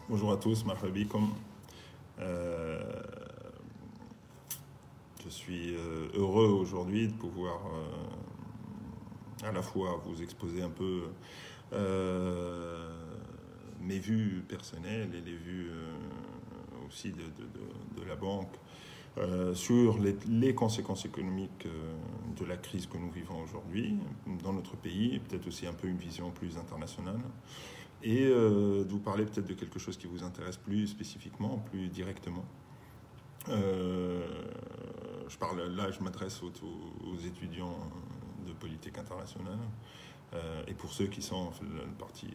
Bonjour à tous, marhaba bikoum. Euh, je suis heureux aujourd'hui de pouvoir à la fois vous exposer un peu mes vues personnelles et les vues aussi de la banque sur les conséquences économiques de la crise que nous vivons aujourd'hui dans notre pays, et peut-être aussi un peu une vision plus internationale. Et de vous parler peut-être de quelque chose qui vous intéresse plus spécifiquement, plus directement. Euh, je m'adresse aux étudiants de politique internationale. Et pour ceux qui sont la partie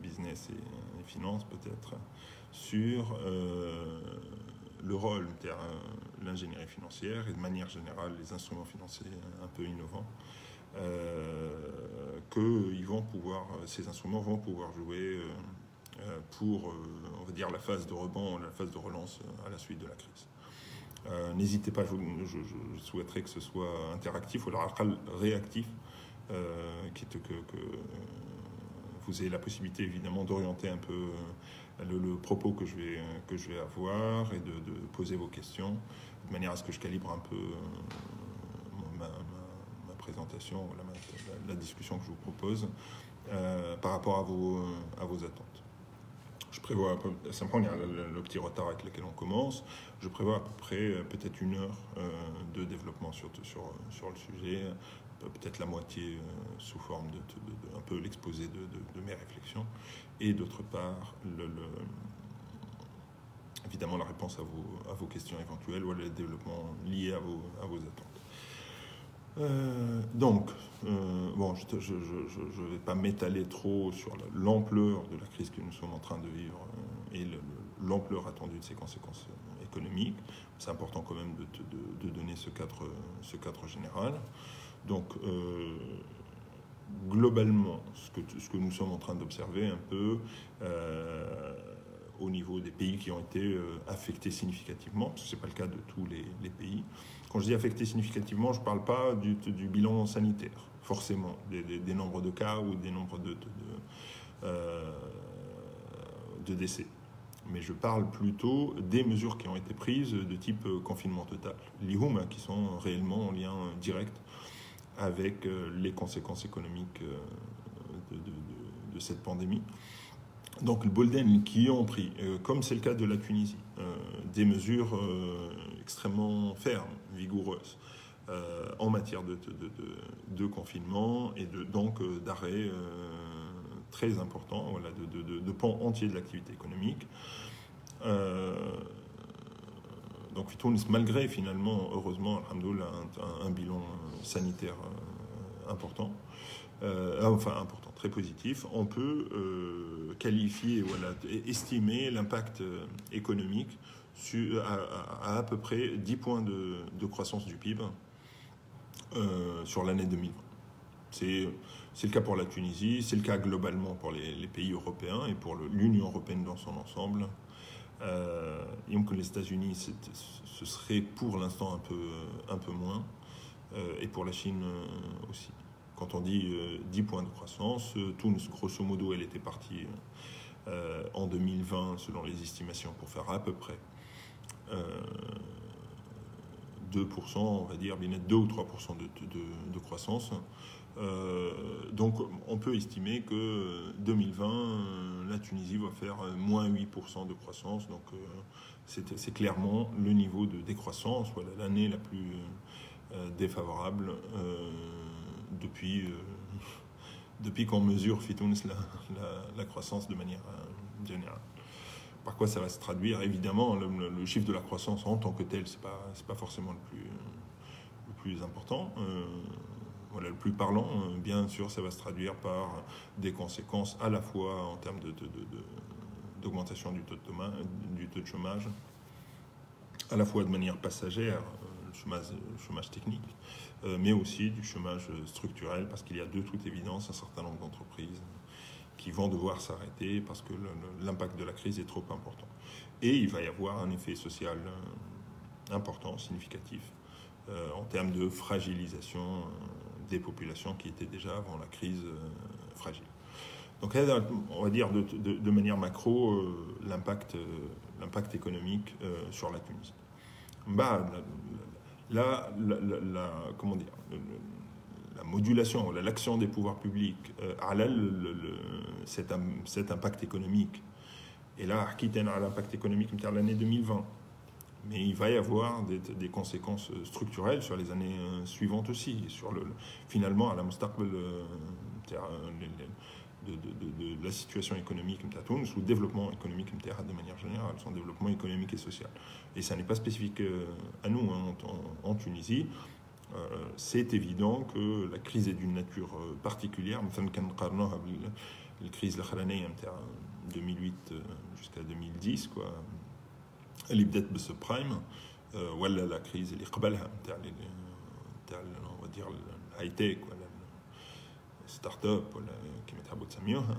business et finance peut-être, sur le rôle de l'ingénierie financière et de manière générale les instruments financiers un peu innovants ces instruments vont pouvoir jouer pour, on va dire, la phase de rebond, la phase de relance à la suite de la crise. N'hésitez pas, je souhaiterais que ce soit interactif ou réactif, que vous ayez la possibilité évidemment d'orienter un peu le propos que je vais avoir et de poser vos questions de manière à ce que je calibre un peu ma présentation, la discussion que je vous propose par rapport à vos attentes. Je prévois, simplement, il y a le petit retard avec lequel on commence. Je prévois à peu près peut-être 1 heure de développement sur le sujet, peut-être la moitié sous forme un peu l'exposé de mes réflexions, et d'autre part, évidemment, la réponse à vos questions éventuelles ou le développement lié à vos attentes. Bon, je ne vais pas m'étaler trop sur l'ampleur de la crise que nous sommes en train de vivre et l'ampleur attendue de ses conséquences économiques. C'est important quand même de donner ce cadre général. Donc, globalement, ce que nous sommes en train d'observer un peu au niveau des pays qui ont été affectés significativement, parce que ce n'est pas le cas de tous les pays. Quand je dis affectés significativement, je ne parle pas du bilan sanitaire, forcément, des nombres de cas ou des nombres de décès. Mais je parle plutôt des mesures qui ont été prises de type confinement total, l'IHUM, qui sont réellement en lien direct avec les conséquences économiques de cette pandémie. Donc le Bolden qui ont pris, comme c'est le cas de la Tunisie, des mesures extrêmement fermes, vigoureuses, en matière de confinement et donc d'arrêt très important, voilà, de pans entiers de l'activité économique. Donc Tunis, malgré finalement, heureusement, alhamdoulilah, un bilan sanitaire important, important, très positif, on peut qualifier, voilà, estimer l'impact économique à peu près 10 points de croissance du PIB sur l'année 2020. C'est le cas pour la Tunisie, c'est le cas globalement pour les pays européens et pour l'Union européenne dans son ensemble. Que les États-Unis, ce serait pour l'instant un peu moins, et pour la Chine aussi. Quand on dit 10 points de croissance, Tunis, grosso modo, elle était partie en 2020, selon les estimations, pour faire à peu près 2%, on va dire, bien 2 ou 3% de croissance. Donc on peut estimer que 2020, la Tunisie va faire moins 8% de croissance. Donc c'est clairement le niveau de décroissance, voilà, l'année la plus défavorable depuis qu'on mesure Fitounes la croissance de manière générale. Par quoi ça va se traduire? Évidemment, le chiffre de la croissance en tant que tel, c'est pas forcément le plus important. Voilà, le plus parlant, bien sûr, ça va se traduire par des conséquences à la fois en termes d'augmentation du taux de chômage, à la fois de manière passagère, le chômage technique, mais aussi du chômage structurel, parce qu'il y a de toute évidence un certain nombre d'entreprises qui vont devoir s'arrêter parce que l'impact de la crise est trop important. Et il va y avoir un effet social important, significatif, en termes de fragilisation des populations qui étaient déjà avant la crise fragiles. Donc, on va dire de manière macro, l'impact économique sur la Tunisie. Bah, comment dire, la modulation, l'action des pouvoirs publics à cet impact économique. Et là, quitte à l'impact économique de l'année 2020. Mais il va y avoir des conséquences structurelles sur les années suivantes aussi, finalement, à la mustaqbal de la situation économique de Tunis, ou le développement économique de manière générale, son développement économique et social. Et ça n'est pas spécifique à nous, en Tunisie. C'est évident que la crise est d'une nature particulière. مثلا كنقارنوها بالcrise الأخرانية نتاع 2008 jusqu'à 2010 quoi. اللي بدات بالسبرايم ولا la crise اللي قبلها نتاع on va dire الهاي تيك ولا ستارت اب ولا كما تحبوا تسميوها.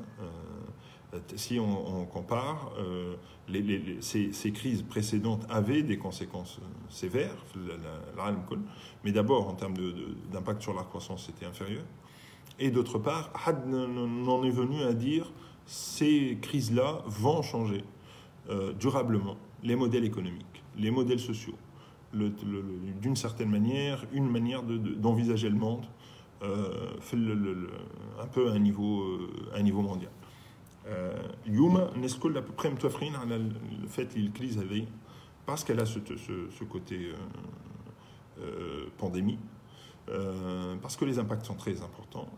Si on compare, ces crises précédentes avaient des conséquences sévères, mais d'abord en termes d'impact sur la croissance, c'était inférieur. Et d'autre part, on en est venu à dire ces crises-là vont changer durablement les modèles économiques, les modèles sociaux, d'une certaine manière, une manière d'envisager le monde un peu à un niveau mondial. اليوم الناس الكل à peu près متوافقين على le fait que la crise هذه parce qu'elle a ce côté pandémie, parce que les impacts sont très importants,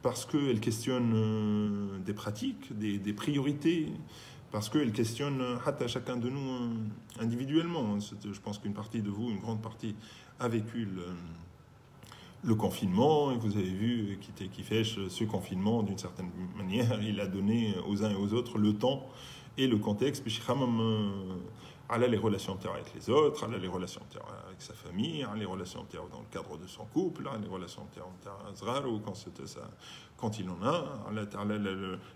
parce qu'elle questionne des pratiques, des priorités, parce qu'elle questionne à chacun de nous individuellement. Je pense qu'une partie de vous, une grande partie, a vécu le confinement, et vous avez vu qui fait ce confinement, d'une certaine manière, il a donné aux uns et aux autres le temps et le contexte, les relations avec les autres, les relations avec sa famille, les relations dans le cadre de son couple, les relations quand il en a,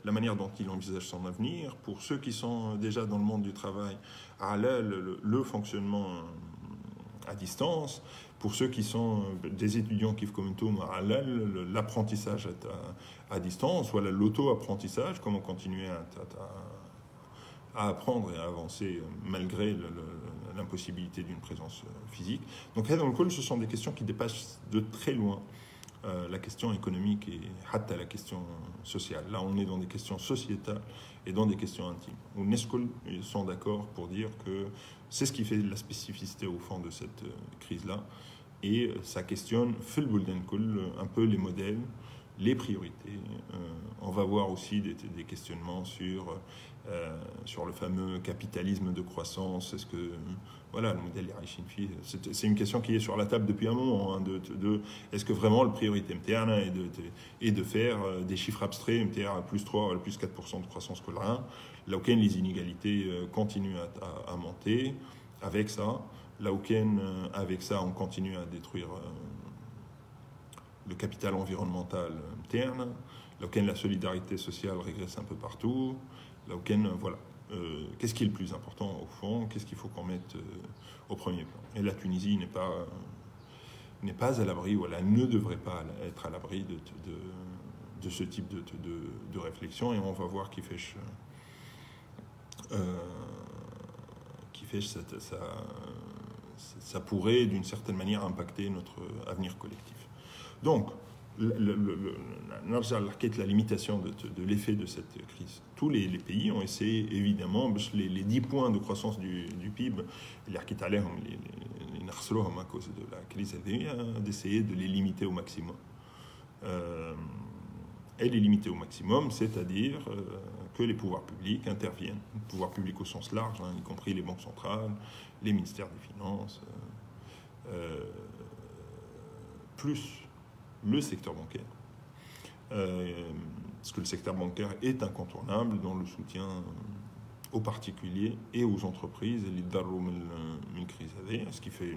la manière dont il envisage son avenir, pour ceux qui sont déjà dans le monde du travail, le fonctionnement à distance, pour ceux qui sont des étudiants qui comme tout, l'apprentissage à distance, ou l'auto-apprentissage, comment continuer à apprendre et à avancer malgré l'impossibilité d'une présence physique. Donc, ce sont des questions qui dépassent de très loin la question économique et la question sociale. Là, on est dans des questions sociétales et dans des questions intimes. UNESCO sont d'accord pour dire que c'est ce qui fait la spécificité au fond de cette crise-là. Et ça questionne un peu les modèles, les priorités. On va voir aussi des questionnements sur le fameux capitalisme de croissance. Est-ce que le modèle Yarichinfi, c'est une question qui est sur la table depuis un moment. Est-ce que vraiment la priorité est de faire des chiffres abstraits, plus 3, plus 4% de croissance que là où les inégalités continuent à monter avec ça. Là où avec ça, on continue à détruire le capital environnemental interne. Là où la solidarité sociale régresse un peu partout. Là où voilà. Qu'est-ce qui est le plus important au fond? Qu'est-ce qu'il faut qu'on mette au premier plan? Et la Tunisie n'est pas à l'abri, ne devrait pas être à l'abri de ce type de réflexion. Et on va voir qui fait ça pourrait d'une certaine manière impacter notre avenir collectif. Donc, la limitation de l'effet de cette crise. Tous les pays ont essayé, évidemment, les 10 points de croissance du PIB, à cause de la crise, d'essayer de les limiter au maximum. Et les limiter au maximum, c'est-à-dire que les pouvoirs publics interviennent. Les pouvoirs publics au sens large, y compris les banques centrales, les ministères des Finances, plus le secteur bancaire. Parce que le secteur bancaire est incontournable dans le soutien aux particuliers et aux entreprises, ce qui fait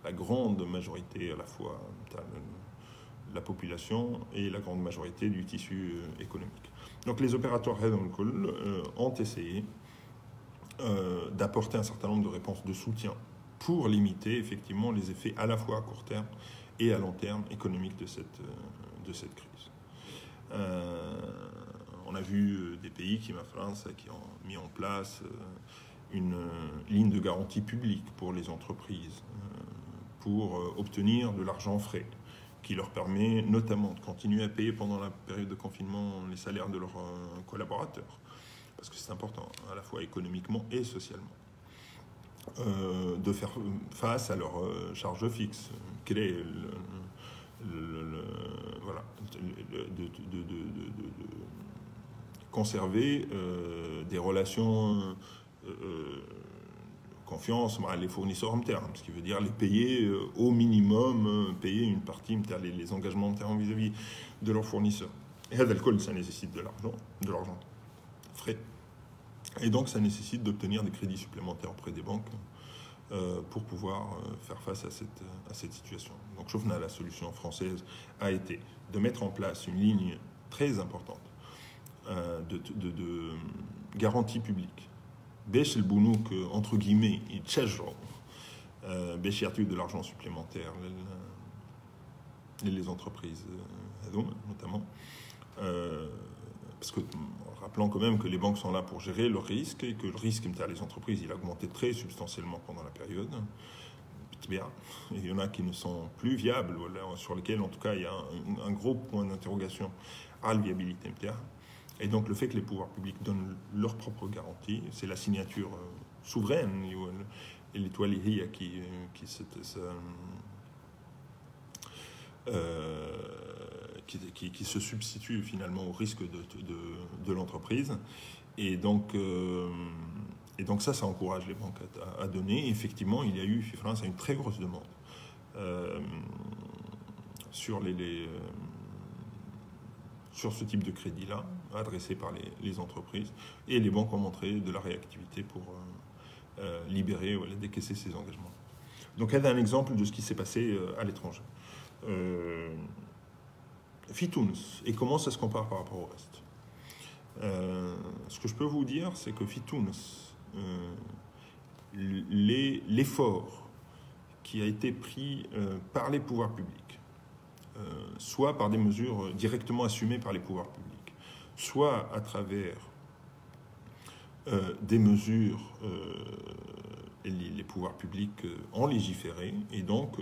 la grande majorité à la fois la population et la grande majorité du tissu économique. Donc les opérateurs ont essayé d'apporter un certain nombre de réponses de soutien pour limiter effectivement les effets à la fois à court terme et à long terme économique de cette crise. on a vu des pays qui, ma France, qui ont mis en place une ligne de garantie publique pour les entreprises pour obtenir de l'argent frais, qui leur permet notamment de continuer à payer pendant la période de confinement les salaires de leurs collaborateurs, parce que c'est important, à la fois économiquement et socialement, de faire face à leurs charges fixes, créer voilà, de conserver des relations confiance les fournisseurs en termes, ce qui veut dire les payer au minimum, payer une partie, les engagements en termes vis-à-vis de leurs fournisseurs. Et l'alcool, ça nécessite de l'argent frais. Et donc, ça nécessite d'obtenir des crédits supplémentaires auprès des banques pour pouvoir faire face à cette situation. Donc, Chofna, la solution française a été de mettre en place une ligne très importante de garantie publique. Bêche le bounouk, entre guillemets, il tchège, bêche de l'argent supplémentaire, les entreprises, notamment. Parce que, rappelons quand même que les banques sont là pour gérer le risque et que le risque les entreprises, il a augmenté très substantiellement pendant la période. Bien. Il y en a qui ne sont plus viables, sur lesquels, en tout cas, il y a un gros point d'interrogation à la viabilité. Et donc, le fait que les pouvoirs publics donnent leurs propres garanties, c'est la signature souveraine, et l'étoile qui se substitue finalement au risque de l'entreprise. Et donc ça encourage les banques à donner. Et effectivement, il y a eu, France a une très grosse demande sur sur ce type de crédit-là, adressé par les entreprises. Et les banques ont montré de la réactivité pour libérer, décaisser ces engagements. Donc, il y a un exemple de ce qui s'est passé à l'étranger. Fitouns, et comment ça se compare par rapport au reste. Ce que je peux vous dire, c'est que Fitouns, l'effort qui a été pris par les pouvoirs publics, soit par des mesures directement assumées par les pouvoirs publics, soit à travers des mesures, les pouvoirs publics ont légiféré, et donc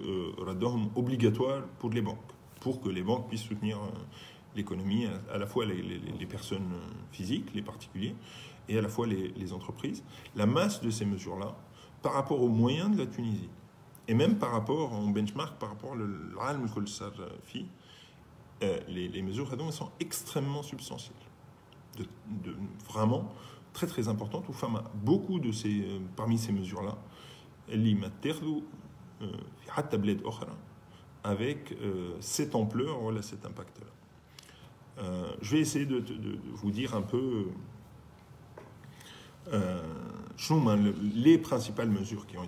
obligatoire pour les banques, pour que les banques puissent soutenir l'économie, à la fois les personnes physiques, les particuliers, et à la fois les entreprises. La masse de ces mesures-là, par rapport aux moyens de la Tunisie, et même par rapport, en benchmark, par rapport à l'Alm Kol-Sarfi, les mesures sont extrêmement substantielles. Vraiment très très importantes. Beaucoup de parmi ces mesures-là, avec cette ampleur, voilà, cet impact-là. Je vais essayer de vous dire un peu les principales mesures qui ont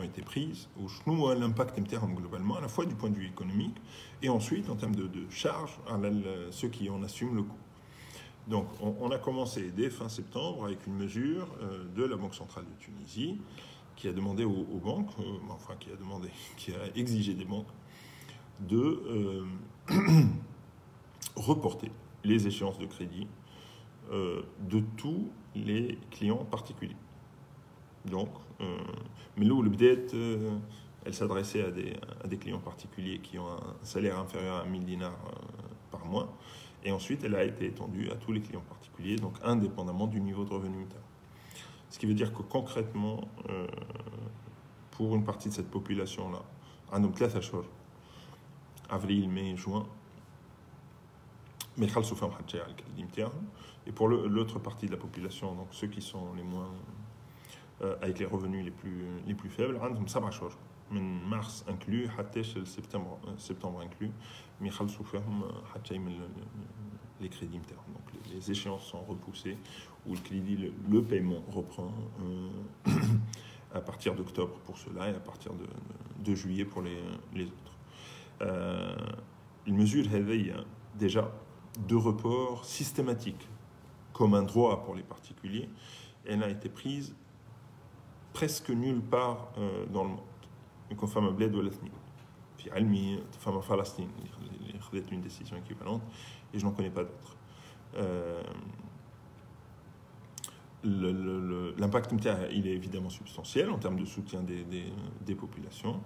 été prises, ou l'impact globalement, à la fois du point de vue économique, et ensuite en termes de charges à ceux qui en assument le coût. Donc on a commencé dès fin septembre avec une mesure de la Banque centrale de Tunisie qui a demandé aux banques, qui a exigé des banques de reporter les échéances de crédit de tous les clients particuliers. Donc, mais là où le BDET, elle s'adressait à des clients particuliers qui ont un salaire inférieur à 1000 dinars par mois, et ensuite elle a été étendue à tous les clients particuliers, donc indépendamment du niveau de revenu interne. Ce qui veut dire que concrètement, pour une partie de cette population-là, avril, mai, juin, et pour l'autre partie de la population, donc ceux qui sont les moins avec les revenus les plus faibles, mars inclus, septembre inclus, les crédits internes. Donc les échéances sont repoussées, ou le paiement reprend à partir d'octobre pour ceux-là et à partir de juillet pour les autres. Une mesure déjà de report systématique comme un droit pour les particuliers, elle a été prise presque nulle part dans le monde. Comme femme bled ou l'ethnie. Puis Almi, femme Palestine, une décision équivalente, et je n'en connais pas d'autres. L'impact il est évidemment substantiel en termes de soutien des populations.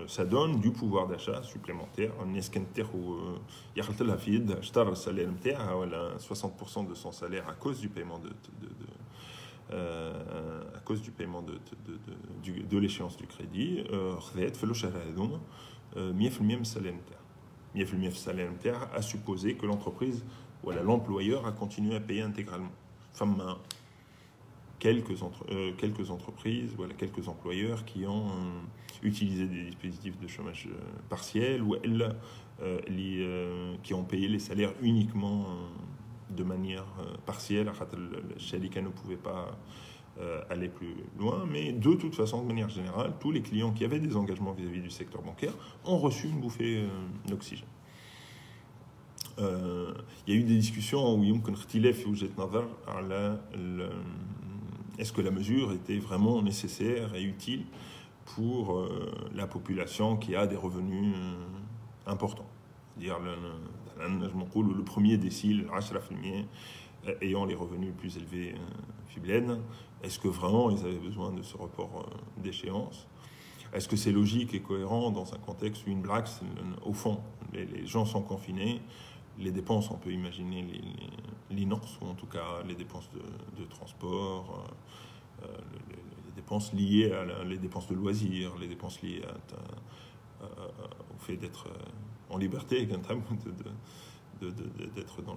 Ça donne du pouvoir d'achat supplémentaire. الناس كانت تاخذ يخلط لها في يدها اشترى السالير نتاعها ولا 60% de son salaire à cause du paiement à cause du paiement de l'échéance du crédit. خذات في الشهر هذوما 100% من السالير نتاعها. 100% في السالير نتاعها à supposer que l'entreprise voilà l'employeur a continué à payer intégralement. Enfin, quelques entreprises, voilà, quelques employeurs qui ont utilisé des dispositifs de chômage partiel ou qui ont payé les salaires uniquement de manière partielle. Le Shalika ne pouvait pas aller plus loin, mais de toute façon, de manière générale, tous les clients qui avaient des engagements vis-à-vis du secteur bancaire ont reçu une bouffée d'oxygène. Il y a eu des discussions où est-ce que la mesure était vraiment nécessaire et utile pour la population qui a des revenus importants. C'est-à-dire le premier décile, 10% ayant les revenus plus élevés est-ce que vraiment ils avaient besoin de ce report d'échéance? Est-ce que c'est logique et cohérent dans un contexte où une blague, au fond, les gens sont confinés, les dépenses, on peut imaginer l'inerce, ou en tout cas les dépenses de transport, les dépenses liées les dépenses de loisirs, les dépenses liées au fait d'être en liberté, d'être dans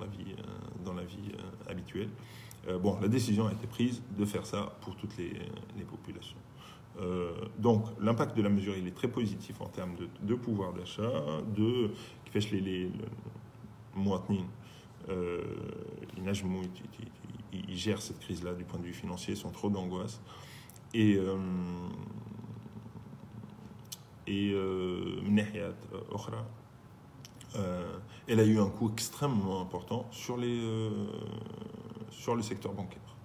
la vie habituelle. Bon, la décision a été prise de faire ça pour toutes les populations. Donc, l'impact de la mesure, il est très positif en termes de pouvoir d'achat, qui fait les مواطنين ils gèrent cette crise-là du point de vue financier sans trop d'angoisse et من ناحية أخرى elle a eu un coût extrêmement important sur le secteur bancaire.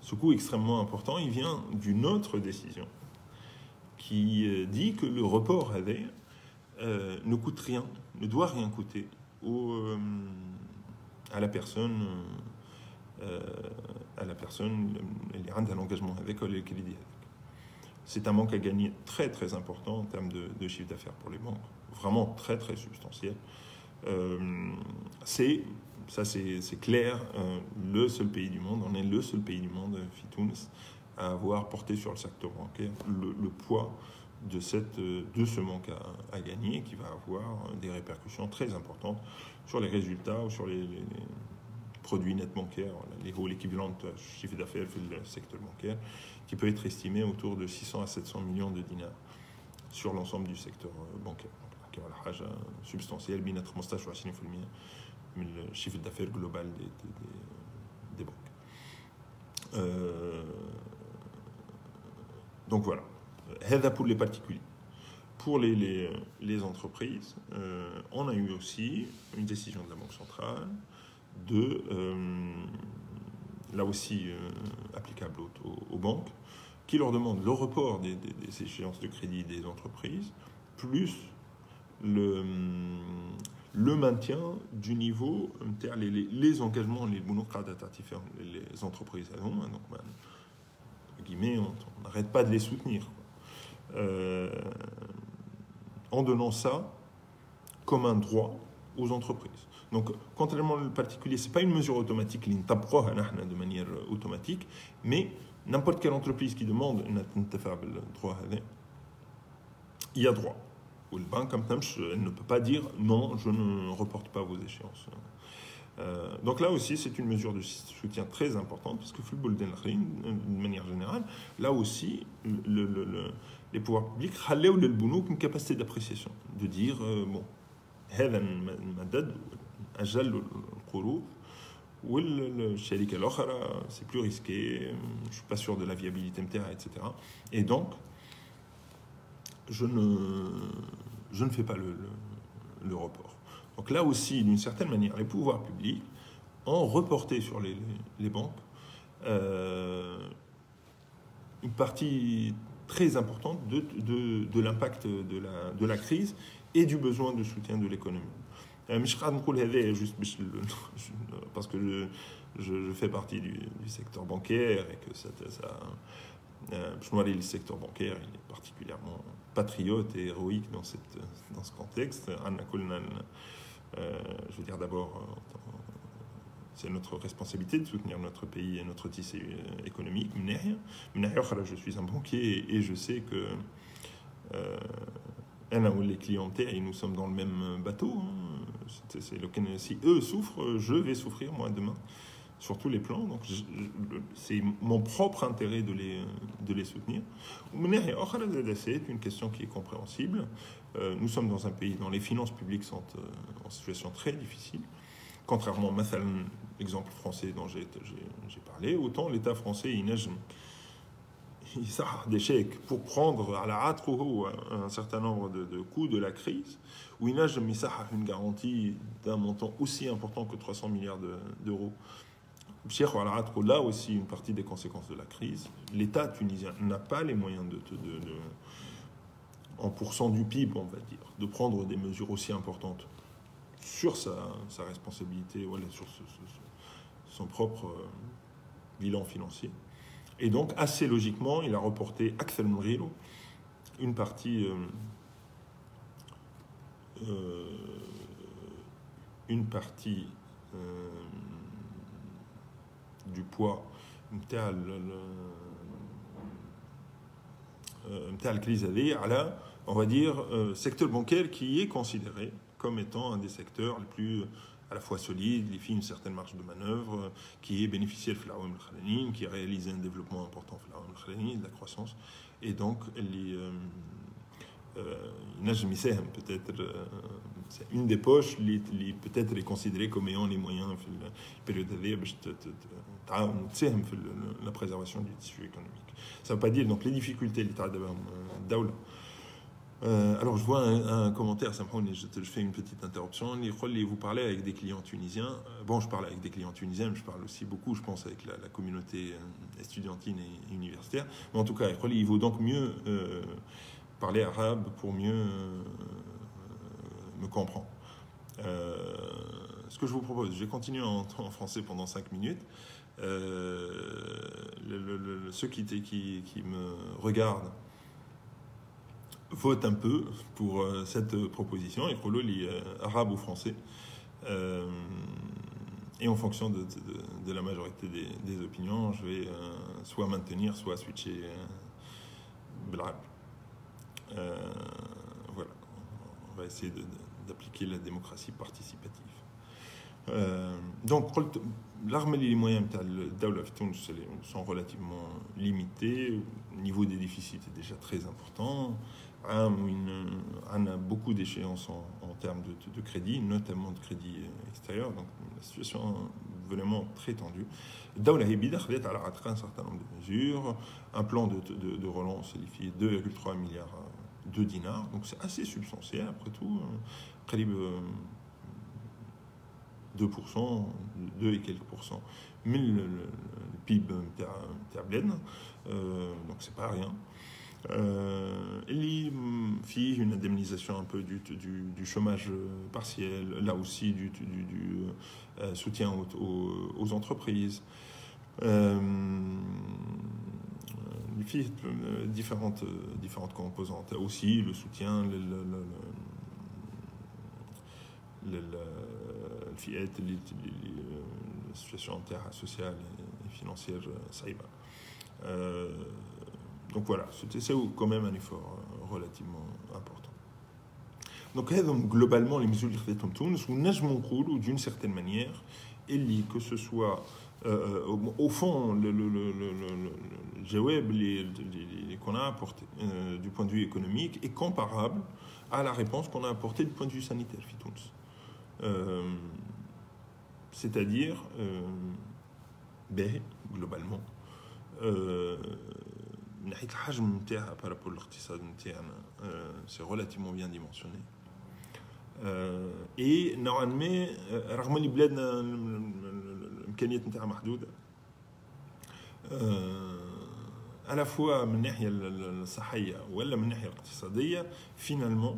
Ce coût extrêmement important, il vient d'une autre décision qui dit que le report avait ne coûte rien, ne doit rien coûter à la personne elle a un engagement avec le crédit. C'est un manque à gagner très très important en termes de chiffre d'affaires pour les banques, vraiment très très substantiel. C'est clair, le seul pays du monde, on est le seul pays du monde, Fitounes, à avoir porté sur le secteur bancaire le poids de ce manque à gagner, qui va avoir des répercussions très importantes sur les résultats ou sur les produits nets bancaires, l'équivalent de chiffre d'affaires dans le secteur bancaire, qui peut être estimé autour de 600 à 700 millions de dinars sur l'ensemble du secteur bancaire. Donc, il y a une chose substantielle, bien 15 ou 20% du chiffre d'affaires global des banques. Donc voilà. Pour les particuliers. Pour les entreprises, on a eu aussi une décision de la Banque centrale là aussi applicable aux banques, qui leur demande le report des échéances de crédit des entreprises, plus le maintien du niveau, les engagements, les entreprises, donc, guillemets, on n'arrête pas de les soutenir. En donnant ça comme un droit aux entreprises. Donc, contrairement au particulier, ce n'est pas une mesure automatique, de manière automatique, mais n'importe quelle entreprise qui demande le droit, il y a droit. Ou le banque, elle ne peut pas dire non, je ne reporte pas vos échéances. Donc là aussi, c'est une mesure de soutien très importante, parce que de manière générale, là aussi, les pouvoirs publics ont une capacité d'appréciation, de dire bon, c'est plus risqué, je ne suis pas sûr de la viabilité, etc. Et donc, je ne fais pas le report. Donc là aussi, d'une certaine manière, les pouvoirs publics ont reporté sur les banques une partie très importante de l'impact de la crise et du besoin de soutien de l'économie. مش قاعد نقول هذا juste parce que je fais partie du secteur bancaire et que ça le secteur bancaire il est particulièrement patriote et héroïque dans ce contexte. Je veux dire d'abord, c'est notre responsabilité de soutenir notre pays et notre tissu économique. Je suis un banquier et je sais que les clientèles, nous sommes dans le même bateau. Si eux souffrent, je vais souffrir moi demain, sur tous les plans. Donc c'est mon propre intérêt de les soutenir. C'est une question qui est compréhensible. Nous sommes dans un pays dont les finances publiques sont en situation très difficile. Contrairement à l'exemple français dont j'ai parlé, autant l'État français il sort des chèques pour prendre à la hâte un certain nombre de coûts de la crise, où il a une garantie d'un montant aussi important que 300 milliards d'euros. Là aussi, une partie des conséquences de la crise. L'État tunisien n'a pas les moyens en pourcent du PIB, on va dire, de prendre des mesures aussi importantes sur sa responsabilité, voilà, sur son propre bilan financier. Et donc, assez logiquement, il a reporté une partie du poids la crise on va dire, secteur bancaire qui est considéré comme étant un des secteurs les plus à la fois solide, il fait une certaine marge de manœuvre, qui est bénéficiaire de l'Aoum al-Khalanine, qui a réalisé un développement important de l'Aoum al-Khalanine, de la croissance, et donc peut-être c'est une des poches, peut-être les considérer comme ayant les moyens dans la période de la préservation du tissu économique. Ça ne veut pas dire donc les difficultés l'État d'Aoula. Alors je vois un commentaire, je fais une petite interruption. Vous parlez avec des clients tunisiens. Bon, je parle avec des clients tunisiens, mais je parle aussi beaucoup, je pense, avec la communauté estudiantine et universitaire. Mais en tout cas, il vaut donc mieux parler arabe pour mieux me comprendre. Ce que je vous propose, je vais continuer en français pendant 5 minutes. Ceux qui me regardent vote un peu pour cette proposition, arabe ou français, et en fonction de la majorité des opinions, je vais soit maintenir, soit switcher blab. Voilà, on va essayer d'appliquer la démocratie participative. Donc, les moyens de Daoula sont relativement limités. Le niveau des déficits est déjà très important. On a beaucoup d'échéances en termes de crédit, notamment de crédit extérieur. Donc, la situation est vraiment très tendue. Daoula Hébida a un certain nombre de mesures. Un plan de relance qualifié 2,3 milliards de dinars. Donc, c'est assez substantiel, après tout. 2%, 2 et quelques pourcents, mais le PIB donc c'est pas rien. Il y a une indemnisation un peu du chômage partiel, là aussi du soutien aux entreprises. Il y a différentes composantes, aussi le soutien, la situation sociale et financière saïba. Donc voilà, c'est quand même un effort relativement important. Donc globalement les mesures qui sont Tunis ou d'une certaine manière, que ce soit au fond le jawab qu'on a apporté du point de vue économique est comparable à la réponse qu'on a apportée du point de vue sanitaire Tunis. C'est-à-dire globalement par rapport à l'économie c'est relativement bien dimensionné et normalement رغم اللي بلادنا الامكانيات نتاعها محدوده à la fois من الناحيه الصحيه ولا من الناحيه الاقتصاديه finalement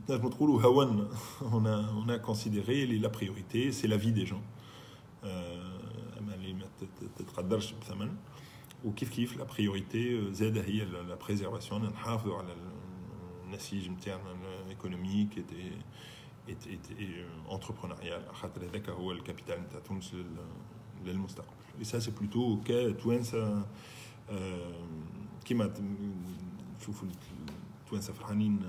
on a considéré la priorité, c'est la vie des gens. وكيف la priorité زادة هي la préservation نحافظوا على النسيج نتاعنا économique et entrepreneurial خاطر هذاك هو الكابيتال نتاع تونس للمستقبل. Et ça c'est plutôt كتوانسة كيما نشوفوا التوانسة فرحانين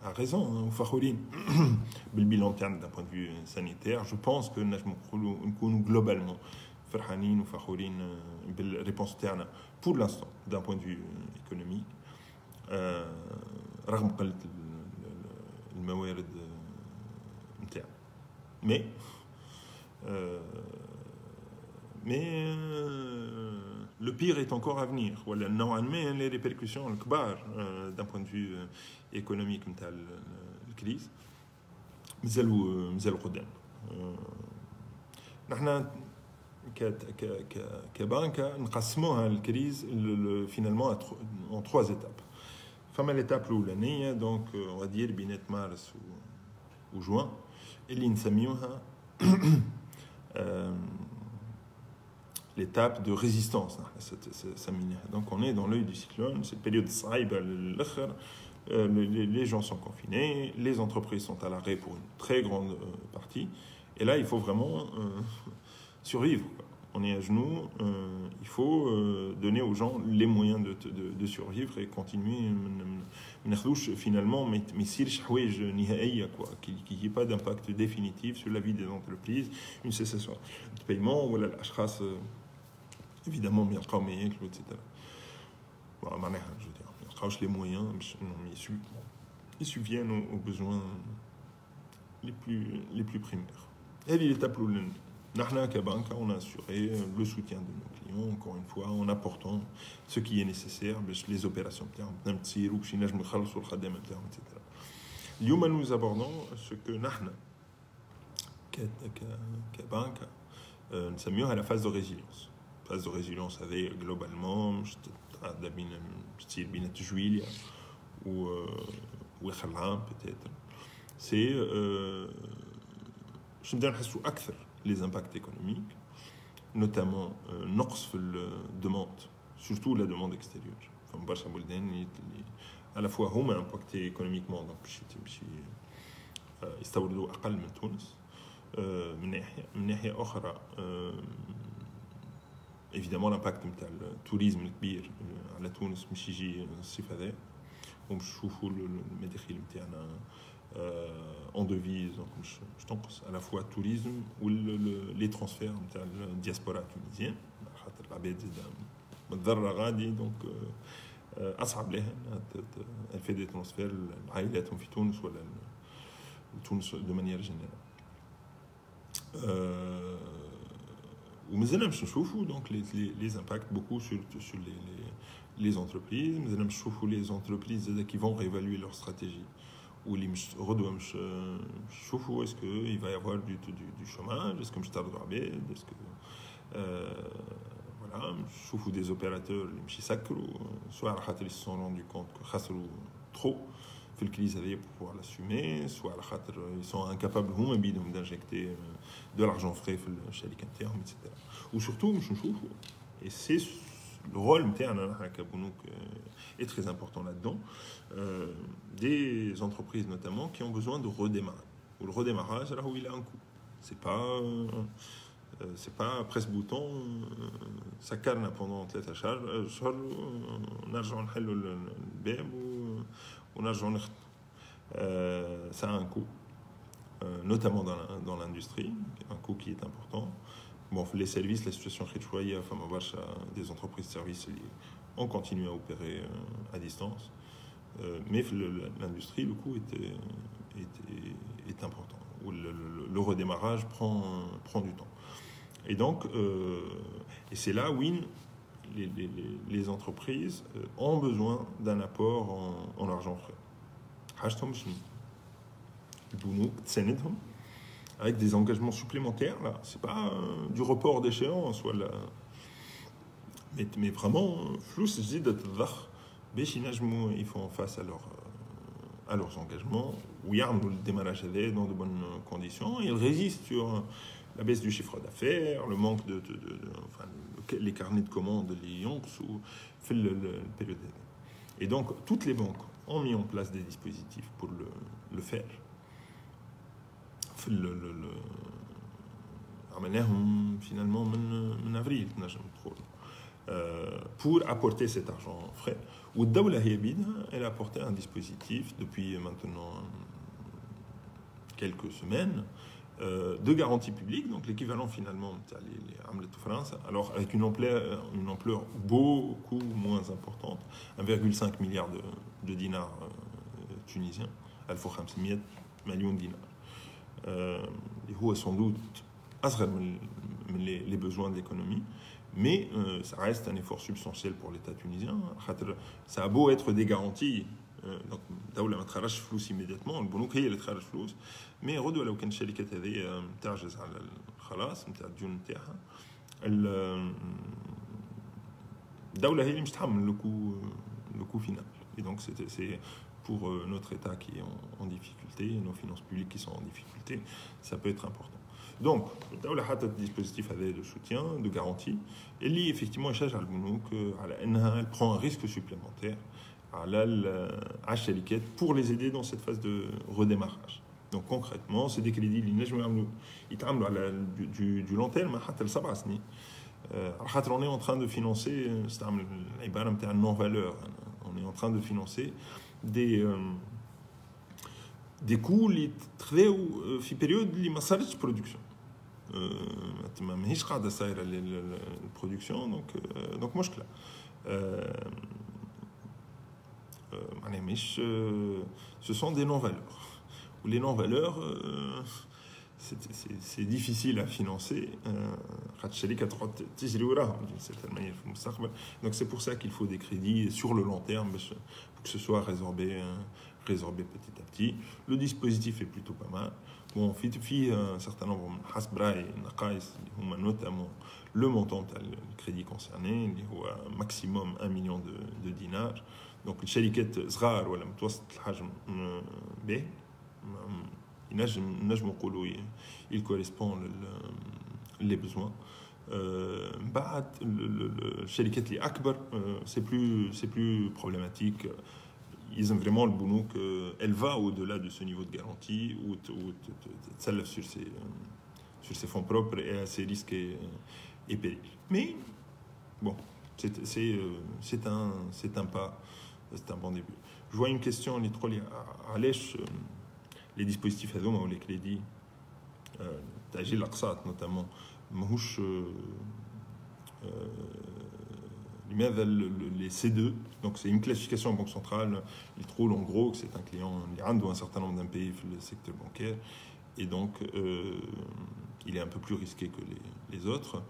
à raison وفخورين بالbilan terme d'un point de vue sanitaire. Je pense que نكونوا globalement فرحانين وفخورين بالريبونس تاعنا pour l'instant d'un point de vue économique رغم قلة الموارد نتاعنا. Mais le pire est encore à venir. Voilà, normalement, les répercussions d'un point de vue économique de la crise, مازالوا قدام. نحن كبنك نقسموها الكريز finalement en 3 étapes. فما l'étape الأولانية donc on va dire بين مارس وجوان اللي نسميوها l'étape de résistance. Donc on est dans l'œil du cyclone, cette période les gens sont confinés, les entreprises sont à l'arrêt pour une très grande partie, et là il faut vraiment survivre. On est à genoux, il faut donner aux gens les moyens de survivre et continuer. Finalement, mais qu'il n'y ait pas d'impact définitif sur la vie des entreprises, une cessation de paiement, ou l'ashkhas évidemment, etc. Bon, je veux dire, les moyens, ils subviennent aux besoins les plus primaires. Et l'étape on a assuré le soutien de nos clients, encore une fois, en apportant ce qui est nécessaire, les opérations etc. Nous abordons ce que كبنك نسميوها la phase de résilience. Phase de résilience avec globalement ستيل بين جويليا وخلعان peut-être. C'est je نبداو نحسوا أكثر les impacts économiques, notamment نقص في demande, surtout la demande extérieure. Enfin, برشا بلدان à la fois هما impactés économiquement donc يستوردوا أقل من تونس. من ناحية أخرى évidemment l'impact نتاع التوريزم الكبير على تونس مش يجي الصيف هذا ونشوفوا المداخيل نتاعنا en devise, donc je تنقص à la fois le tourisme ou les transferts نتاع الدياسبورا تونسيين خاطر العباد متضررة غادي donc أصعب لها elle fait des transferts لعائلاتهم في تونس ولا تونس de manière générale. ومازلنا باش نشوفوا donc les impacts beaucoup sur les entreprises. مازلنا باش نشوفوا les entreprises qui vont réévaluer leur stratégie ou les redouans نشوفوا est-ce que il va y avoir du chômage, est-ce que مش تردوا عباد, est-ce que voilà نشوفوا des opérateurs اللي مش يسكروا soit على خاطر ils se sont rendus compte que خسروا trop في الكريز هذه pour pouvoir l'assumer, soit على خاطر ils sont incapables هما بيدهم d'injecter de l'argent frais في الشركة نتاعهم etc. ou surtout مش نشوفوا et c'est le rôle نتاعنا كبنوك est très important là-dedans, des entreprises notamment qui ont besoin de redémarrer. Ou le redémarrage, là où il a un coût. C'est pas presse-bouton, ça carne pendant 3 أشهر, ونرجع نحلوا الباب ونرجع نخدموا. Ça a un coût, notamment dans l'industrie, un coût qui est important. Bon, les services, la situation est choyée, enfin, des entreprises de services ont continué à opérer à distance, mais l'industrie, le coût est important. Le redémarrage prend du temps. Et donc, et c'est là où les entreprises ont besoin d'un apport en argent frais. Avec des engagements supplémentaires, là, c'est pas du report d'échéance, voilà. Mais vraiment, flous, je dis d'être là, ils font face à leurs engagements, ou يعملوا le démarrage dans de bonnes conditions, et ils résistent sur la baisse du chiffre d'affaires, le manque enfin, les carnets de commandes, les yonks, ou fait le période. Et donc, toutes les banques ont mis en place des dispositifs pour le faire. Finalement, en avril, pour apporter cet argent frais. Ou elle a apporté un dispositif depuis maintenant quelques semaines de garantie publique, donc l'équivalent finalement les Hamlet de France, alors avec une ampleur beaucoup moins importante, 1,5 milliard de dinars tunisiens, Al-Fou 500 millions de dinars. Et هو sans doute أصغر من les besoins de l'économie, mais ça reste un effort substantiel pour l'État tunisien. Ça a beau être des garanties, donc الدولة ما تخرجش فلوس immédiatement, البنوك هي اللي تخرج فلوس، mais غدوة لو كان الشركات هذه تعجز على الخلاص نتاع الديون نتاعها، الدولة هي اللي مش تحمل le coût final. Et donc c'est pour notre État qui est en difficulté, nos finances publiques qui sont en difficulté, ça peut être important. Donc, الدولة حطت dispositif de soutien, de garantie, et lui, effectivement, elle prend un risque supplémentaire à الشركات pour les aider dans cette phase de redémarrage. Donc, concrètement, c'est des crédits qui يتعاملوا على du long terme حتى ل7 سنين. On est en train de financer, c'est un non-valeur, on est en train de financer des coûts qui تخذوا في période اللي ما صارتش production. ماهيش قاعده صايره البرودكسيون دونك مشكله. معناها مش ce sont des non-valeurs. Ou les non-valeurs c'est difficile à financer. D'une certaine manière. Donc c'est pour ça qu'il faut des crédits sur le long terme pour que ce soit résorbé petit à petit. Le dispositif est plutôt pas mal. Bon, في un certain nombre حسب رأي النقائص اللي هما notamment le montant du crédit concerné اللي هو maximum 1 million de dinars. Donc الشركات صغار ولا متوسط الحجم به نجم نقولوا il correspond les besoins. بعد الشركات اللي أكبر c'est plus problématique. Ils aiment vraiment le Bounouk, elle va au-delà de ce niveau de garantie ou s'élève sur ses fonds propres et à ses risques et périls. Mais bon, c'est un pas, c'est un bon début. Je vois une question, les dispositifs ou les crédits, Tajil Aqsat notamment, Mahouch. Les C2, donc c'est une classification en banque centrale. Il trouve en gros que c'est un client d'un certain nombre d'MPI dans le secteur bancaire, et donc il est un peu plus risqué que les autres.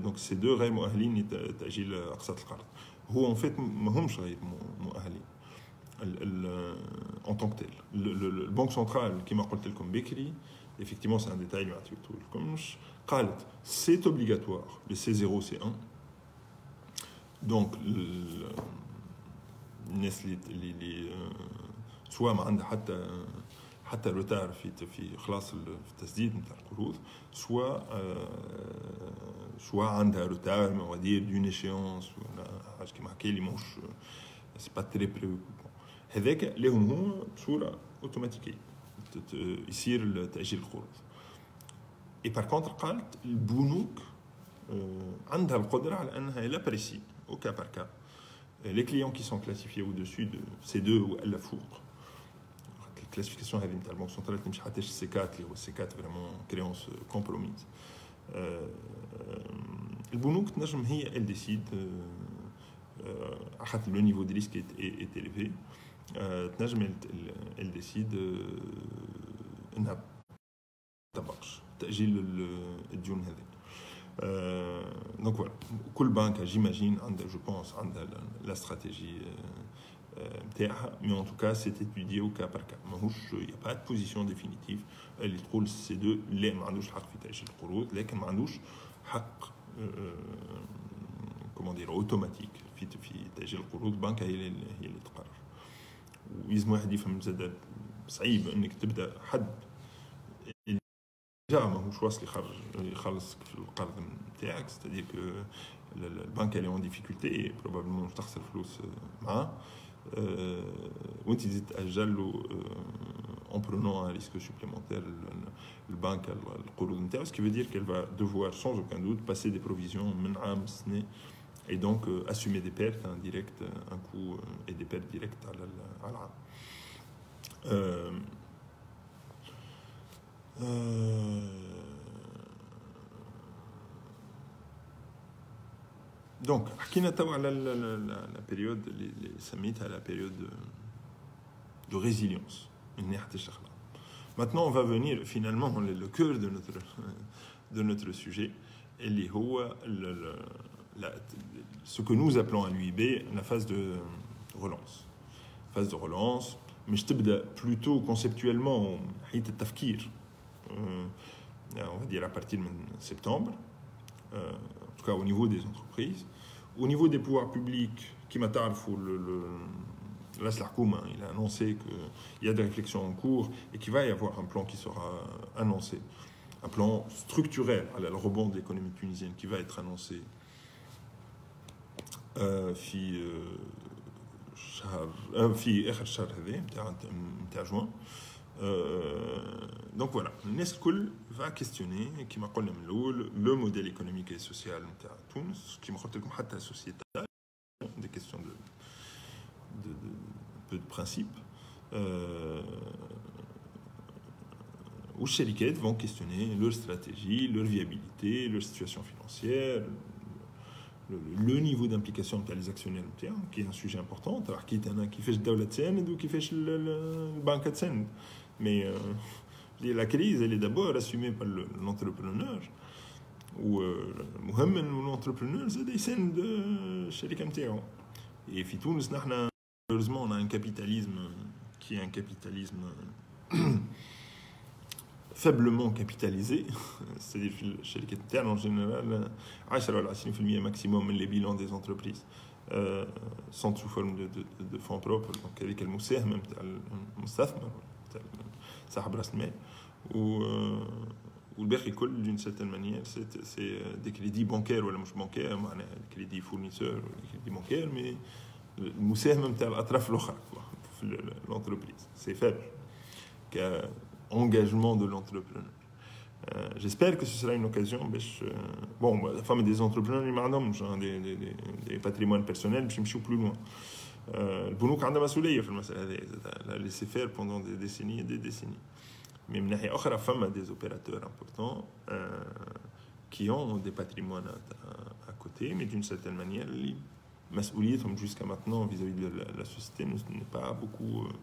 Donc ces deux غير مؤهلين تأجيل أقساط القرض. هو en fait ماهمش غير مؤهلين en tant que tel. Le banque centrale qui m'a قلت لكم بكري, effectivement c'est un détail mais comme قالت c'est obligatoire les C0 C1. Donc, الناس اللي سواء ما عندها حتى روتار في خلاص التسديد نتاع القروض, soit عندها روتار on va dire d'une échéance ولا حاجه كيما هكا اللي ماهوش سي با تري بريوكوبون, هذاك لهم هو بصوره اوتوماتيكيه يصير تاجيل القروض. اي بار كونتر قالت البنوك عندها القدره على انها لا بريسي au cas par cas. Les clients qui sont classifiés au-dessus de C2 ou à la fourre, la classification de la banque centrale, C4, les C4 vraiment créance compromise. Le Bounouk, elle décide, le niveau de risque est élevé, elle décide n'a pas le djun هذا. Donc voilà, كل banque, j'imagine, je pense, la stratégie, mais en tout cas, c'est étudié au cas par cas. Il n'y a pas de position définitive. Elle trouve ces deux, les معندوش حق في تأجيل القروض, لكن معندوش حق, comment dire, automatique في تأجيل القروض. banque هي اللي تقرر. ولازم واحد يفهم زاد صعيب انك تبدا حد جا ماهوش واصل يخلص في القرض نتاعك، ستادير كو البنك اللي اون ديفيكولتي بروبابلمون تخسر فلوس معاه وانت تزيد تاجل له en prenant un risque supplémentaire le banque القروض نتاعو، ce qui veut dire qu'elle va devoir sans aucun doute passer des provisions من عام سنة et donc assumer des pertes indirectes, un coût et des pertes directes à العام. Donc, حكينا توا على la période اللي سميتها la période de résilience من ناحية الشغلة. Maintenant, on va venir finalement le cœur de notre sujet, اللي هو ce que nous appelons à l'UIB la phase de relance. Phase de relance, mais je تبدأ plutôt conceptuellement حيث التفكير. On va dire à partir de septembre, en tout cas au niveau des entreprises. Au niveau des pouvoirs publics, qui m'a il a annoncé qu'il y a des réflexions en cours et qu'il va y avoir un plan qui sera annoncé, un plan structurel à le rebond de l'économie tunisienne qui va être annoncé في آخر الشهر هذا نتاع juin. Donc voilà, الناس الكل va questionner كما قلنا من الأول le modèle économique et social نتاع تونس كما قلت لكم حتى sociétal, des questions de principe. Où les syndicats vont questionner leur stratégie, leur viabilité, leur situation financière, le niveau d'implication des actionnaires, qui est un sujet important. Alors, qui fait le développement ou qui fait le banque de scène. Mais la crise, elle est d'abord assumée par l'entrepreneur. Ou l'entrepreneur, c'est des scènes de chez les campagnes. Et في تونس نحن malheureusement on a un capitalisme qui est un capitalisme faiblement capitalisé, c'est-à-dire chez les capitales en général 10 ولا 20% maximum من les bilans des entreprises sont sous forme de fonds propres, donc avec المساهمة نتاع المستثمر نتاع صاحب راس المال والباقي كل d'une certaine manière c'est des crédits bancaires ولا مش bancaires, معناها des crédits fournisseurs ou des crédits bancaires, mais المساهمة نتاع الأطراف الأخرى في l'entreprise, c'est faible qu'engagement de l'entrepreneur. J'espère que ce sera une occasion bon, la femme des entrepreneurs des patrimoines personnels باش يمشيو plus loin. البنوك عندها مسؤولية في المسألة هذه, la laisser faire pendant des décennies et des décennies. Mais من ناحية أخرى فما des opérateurs importants qui ont des patrimoines à côté, mais d'une certaine manière مسؤوليتهم jusqu'à maintenant vis-à-vis de la société n'est pas beaucoup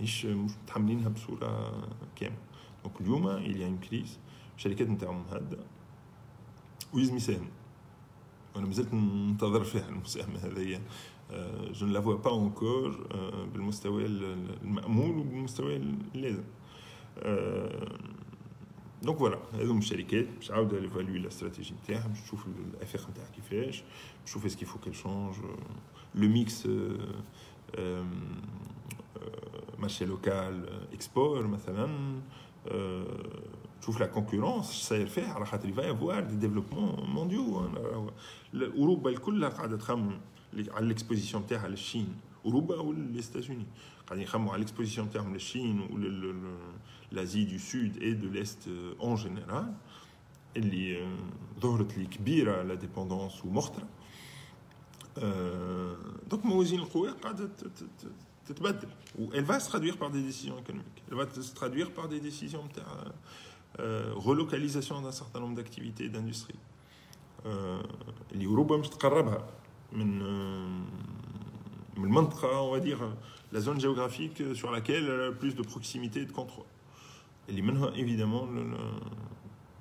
مش متحملينها بصورة كاملة. Donc اليوم il y a une crise, الشركات نتاعهم هادة ويلزم يساهموا. أنا مازلت ننتظر فيها المساهمة هذه. Je ne la vois pas encore بالمستوى المأمول وبالمستوى اللازم. Donc voilà, هذوم الشركات باش عاودة ايفالوي لا استراتيجي نتاعها, باش تشوف الافاق نتاعها كيفاش, تشوف est-ce qu'il faut qu'elle change le mix marché local export مثلا, تشوف la concurrence ça يرفع على خاطر il va y avoir des développements mondiaux. اوروبا الكل قاعده تخمم على الاكسبوزيسيون نتاعها للصين, اوروبا ولي États-Unis قاعدين يخمموا على الاكسبوزيسيون نتاعهم للصين l'Asie du Sud et de l'Est en général, اللي ظهرت لي كبيره لا ديبوندونس ومخطره. donc موازين القوى قاعده تتبدل, elle va se traduire par des décisions économiques, elle va se traduire par des décisions de relocalisation d'un certain nombre d'activités et d'industries. اللي اوروبا مش تقربها من المنطقه, on va dire la zone géographique sur laquelle elle a le plus de proximité et de contrôle. اللي منها évidemment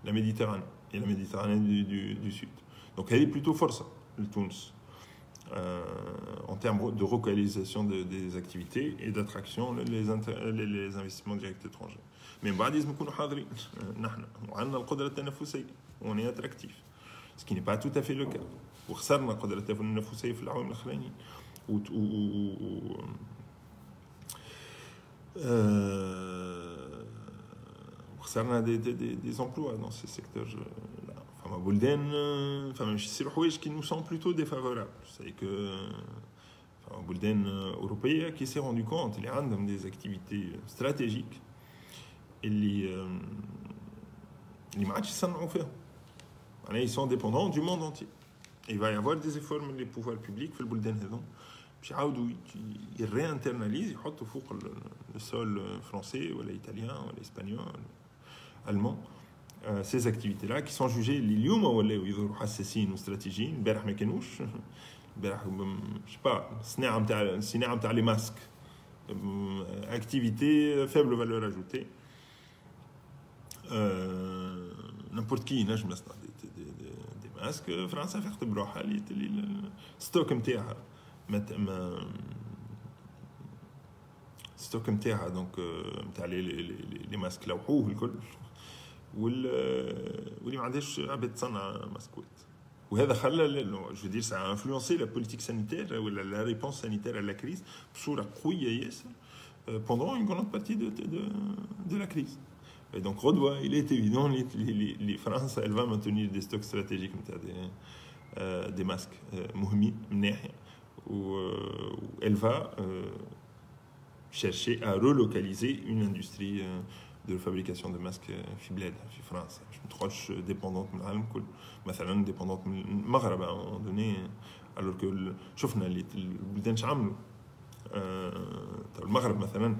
la Méditerranée et la Méditerranée du Sud. Donc elle est plutôt force le Tunis en termes de relocalisation des activités et d'attraction les investissements directs étrangers. Mais بعد لازم نكونوا حاضرين نحن وعندنا القدرة التنافسية on est attractif, ce qui n'est pas tout à fait le cas. وخسرنا القدرة التنافسية في العوام الأخرين خسرنا des emplois dans ces secteurs-là. فما بلدان فما مش يصيروا حوايج qui nous sont plutôt défavorables. C'est que فما بلدان أوروبية qui s'est rendu compte اللي عندهم des activités stratégiques اللي ما عادش يصنعوا فيهم. يعني ils sont dépendants du monde entier. Il va y avoir des efforts من les pouvoirs publics في البلدان هذوم باش يعاودوا يريانترناليز يحطوا فوق السول فرونسي ولا ايطاليان ولا اسبانيول allemand ces activités-là qui sont jugées اللي اليوم ولاو يظهروا حساسين واستراتيجيين. البارح ما كانوش. البارح الصناعه نتاع لي ماسك activité faible valeur ajoutée. n'importe qui ينجم يصنع دي ماسك. فرنسا فاخت بروحها الستوك نتاعها ستوك نتاعها دونك نتاع لي ماسك لوحوه الكل واللي ما عندهاش عباد تصنع ماسكوات. وهذا خلى جو دير سا انفلونسي لا بوليتيك سانيتير ولا لا ريبونس سانيتير على لا كريز بصوره قويه ياسر pendant une grande partie de la crise. Et donc il est évident les France elle va maintenir des stocks stratégiques des masques مهمين من ناحيه elle va chercher à relocaliser une industrie de fabrication de masques في بلادها في فرنسا. مش متخرجش ديبوندونت من العالم كله. مثلا ديبوندونت من المغرب à donné alors que شفنا اللي البلدان اش عملوا. المغرب مثلا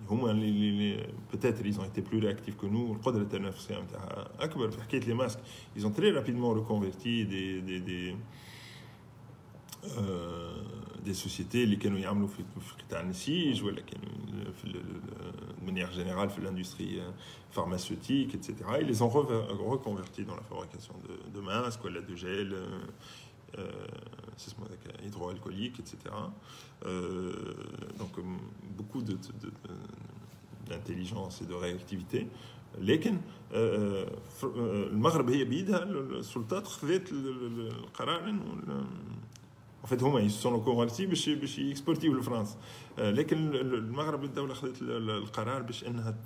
هما اللي peut-être ils ont été plus réactifs que nous. القدرة التنافسية نتاعها أكبر. في حكاية لي ماسك ils ont très rapidement reconverti des sociétés اللي كانوا يعملوا في قطاع النسيج ولا كانوا de manière générale في l'industrie pharmaceutique etc. Ils les ont reconvertis dans la fabrication de masques ولا de gel hydroalcoolique etc. Donc beaucoup d'intelligence et de réactivité. لكن المغرب هي بيدها السلطات خذت القرار انه en fait هما ils se sont reconvertis باش يكسبورتيو لفرنسا. لكن المغرب الدوله خذت القرار باش انها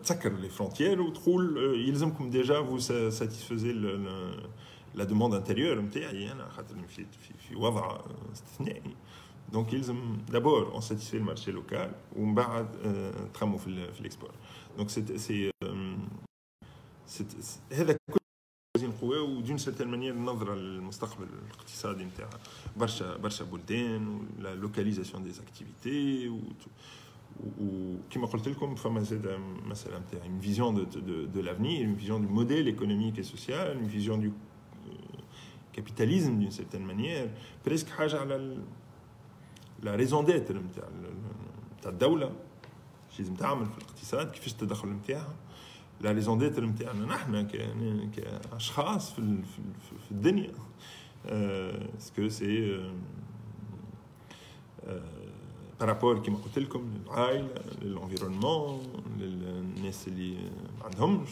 تسكر لي فرونتيير وتقول يلزمكم ديجا vous satisfaisez la demande intérieure نتاعي انا خاطر في وضع استثنائي. Donc يلزم d'abord on satisfait le marché local ومن بعد تخموا في الاكسبور. Donc c'est هذا كل قوة ودون سيرتين مانيير النظرة للمستقبل الاقتصادي نتاعها برشا بلدان ولا لوكاليزاسيون دي اكتيفيتي وكما قلت لكم فما زاد مسألة نتاع une vision de l'avenir, une vision du modèle économique et social, une vision du capitalisme d'une certaine manière, presque حاجة على la raison d'être نتاع الدولة شي لازم تعمل في الاقتصاد كيفاش التدخل نتاعها. لا ريزون ديتر نتاعنا نحن كاشخاص في الدنيا اسكو سي بارابور كيما قلت لكم للعائله للانفيرونمون للناس اللي ما عندهمش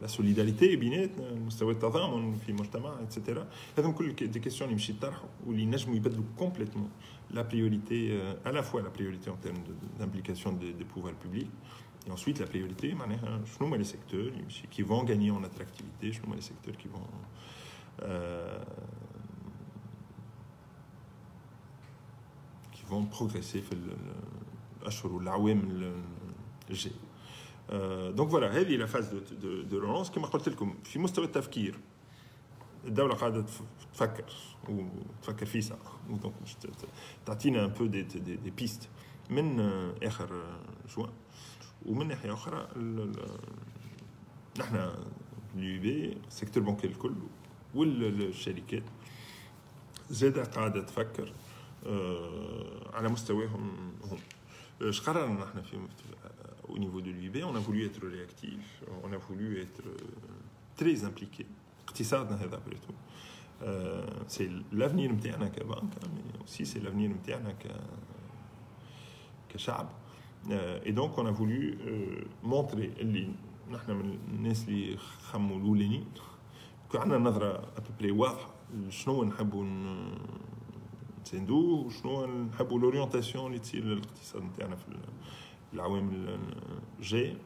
لا سوليداريتي بيناتنا مستوى التضامن في مجتمع اتسيتيرا. هذم كل دي كيسيون يمشي يطرحوا واللي نجموا يبدلوا كومبليتمون la priorité à la fois la priorité en termes d'implication des pouvoirs publics. Et ensuite, la priorité, je nomme les secteurs qui vont gagner en attractivité, je nomme les secteurs qui vont progresser في الأشهر والأعوام الجاية. Donc voilà, هذه la phase de relance. كما قلت لكم في مستوى التفكير الدولة قاعدة تفكر في ساعة. Donc تعطينا un peu des pistes من آخر جوان. ومن ناحيه اخرى نحن اليو السيكتور البنكي الكل والشركات زاده قاعده تفكر على مستواهم هم. اش قررنا نحن في au niveau de l'UIB on a voulu être réactif, on a voulu être très impliqué. اقتصادنا هذا بريتو c'est l'avenir نتاعنا كبنك mais aussi c'est l'avenir نتاعنا كشعب. Et donc on a voulu montrer اللي نحن من الناس اللي خموا الاولانيين كان عندنا نظره à peu près واضحه شنو نحبوا نساندوه وشنو نحبوا لورينتاسيون اللي تصير للاقتصاد نتاعنا في العوام الجايه.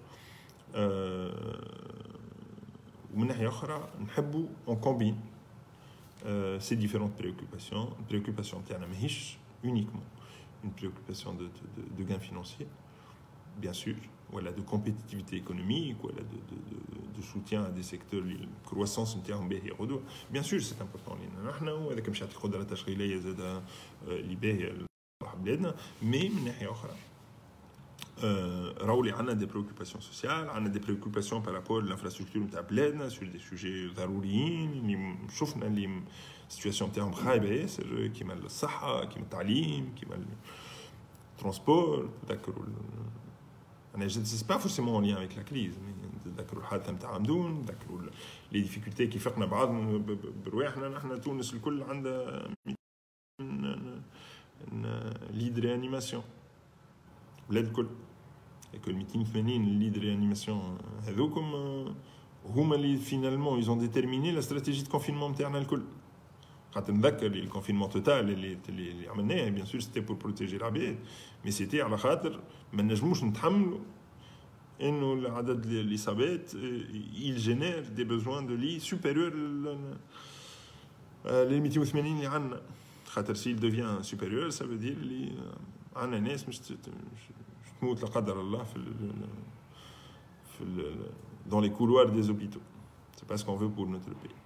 ومن ناحيه اخرى نحبوا اون كومبين ces différentes préoccupations. Une préoccupation تاعنا ماهيش uniquement une préoccupation de gain financier, bien sûr, voilà, de compétitivité économique, voilà, de soutien à des secteurs de croissance نتاعهم باهيه غدوه. Bien sûr, c'est important لنا نحن وهذاك مش يعطي قدره تشغيليه زاد اللي باهيه لبلادنا. مي من ناحيه اخرى راولي عندنا دي بريوكوباسيون سوسيال، عندنا دي بريوكوباسيون بارابور للانفراستركتور نتاع بلادنا سور دي سوجي ضروريين اللي شفنا اللي السيتواسيون نتاعهم خايبه ياسر، كيما الصحه، كيما التعليم، كيما الترونسبور. تذكروا انا سي با فورسيمون ليان افيك لا كريز، تذكروا الحادثه نتاع عمدون، تذكروا لي ديفيكولتي كيف فقنا بعضنا برواحنا. نحن تونس الكل عندها ليد ريانيماسيون ولاد الكل، يكون 280 ليد ريانيماسيون هذوكم هما اللي فينالمون يزون ديتيرميني لا استراتيجي دو كونفينمون نتاعنا الكل. خاطر نذكر الكونفينمون توتال اللي عملناه بيان سور سيتي بور بروتيجي العباد، مي سيتي على خاطر ما نجموش نتحملوا انه العدد الاصابات il génère des besoins de lits supérieurs لل 280 اللي عندنا. خاطر s'il devient supérieur ça veut dire اللي عندنا ناس مش تموت لا قدر الله في dans les couloirs des hôpitaux. C'est pas ce qu'on veut pour notre pays.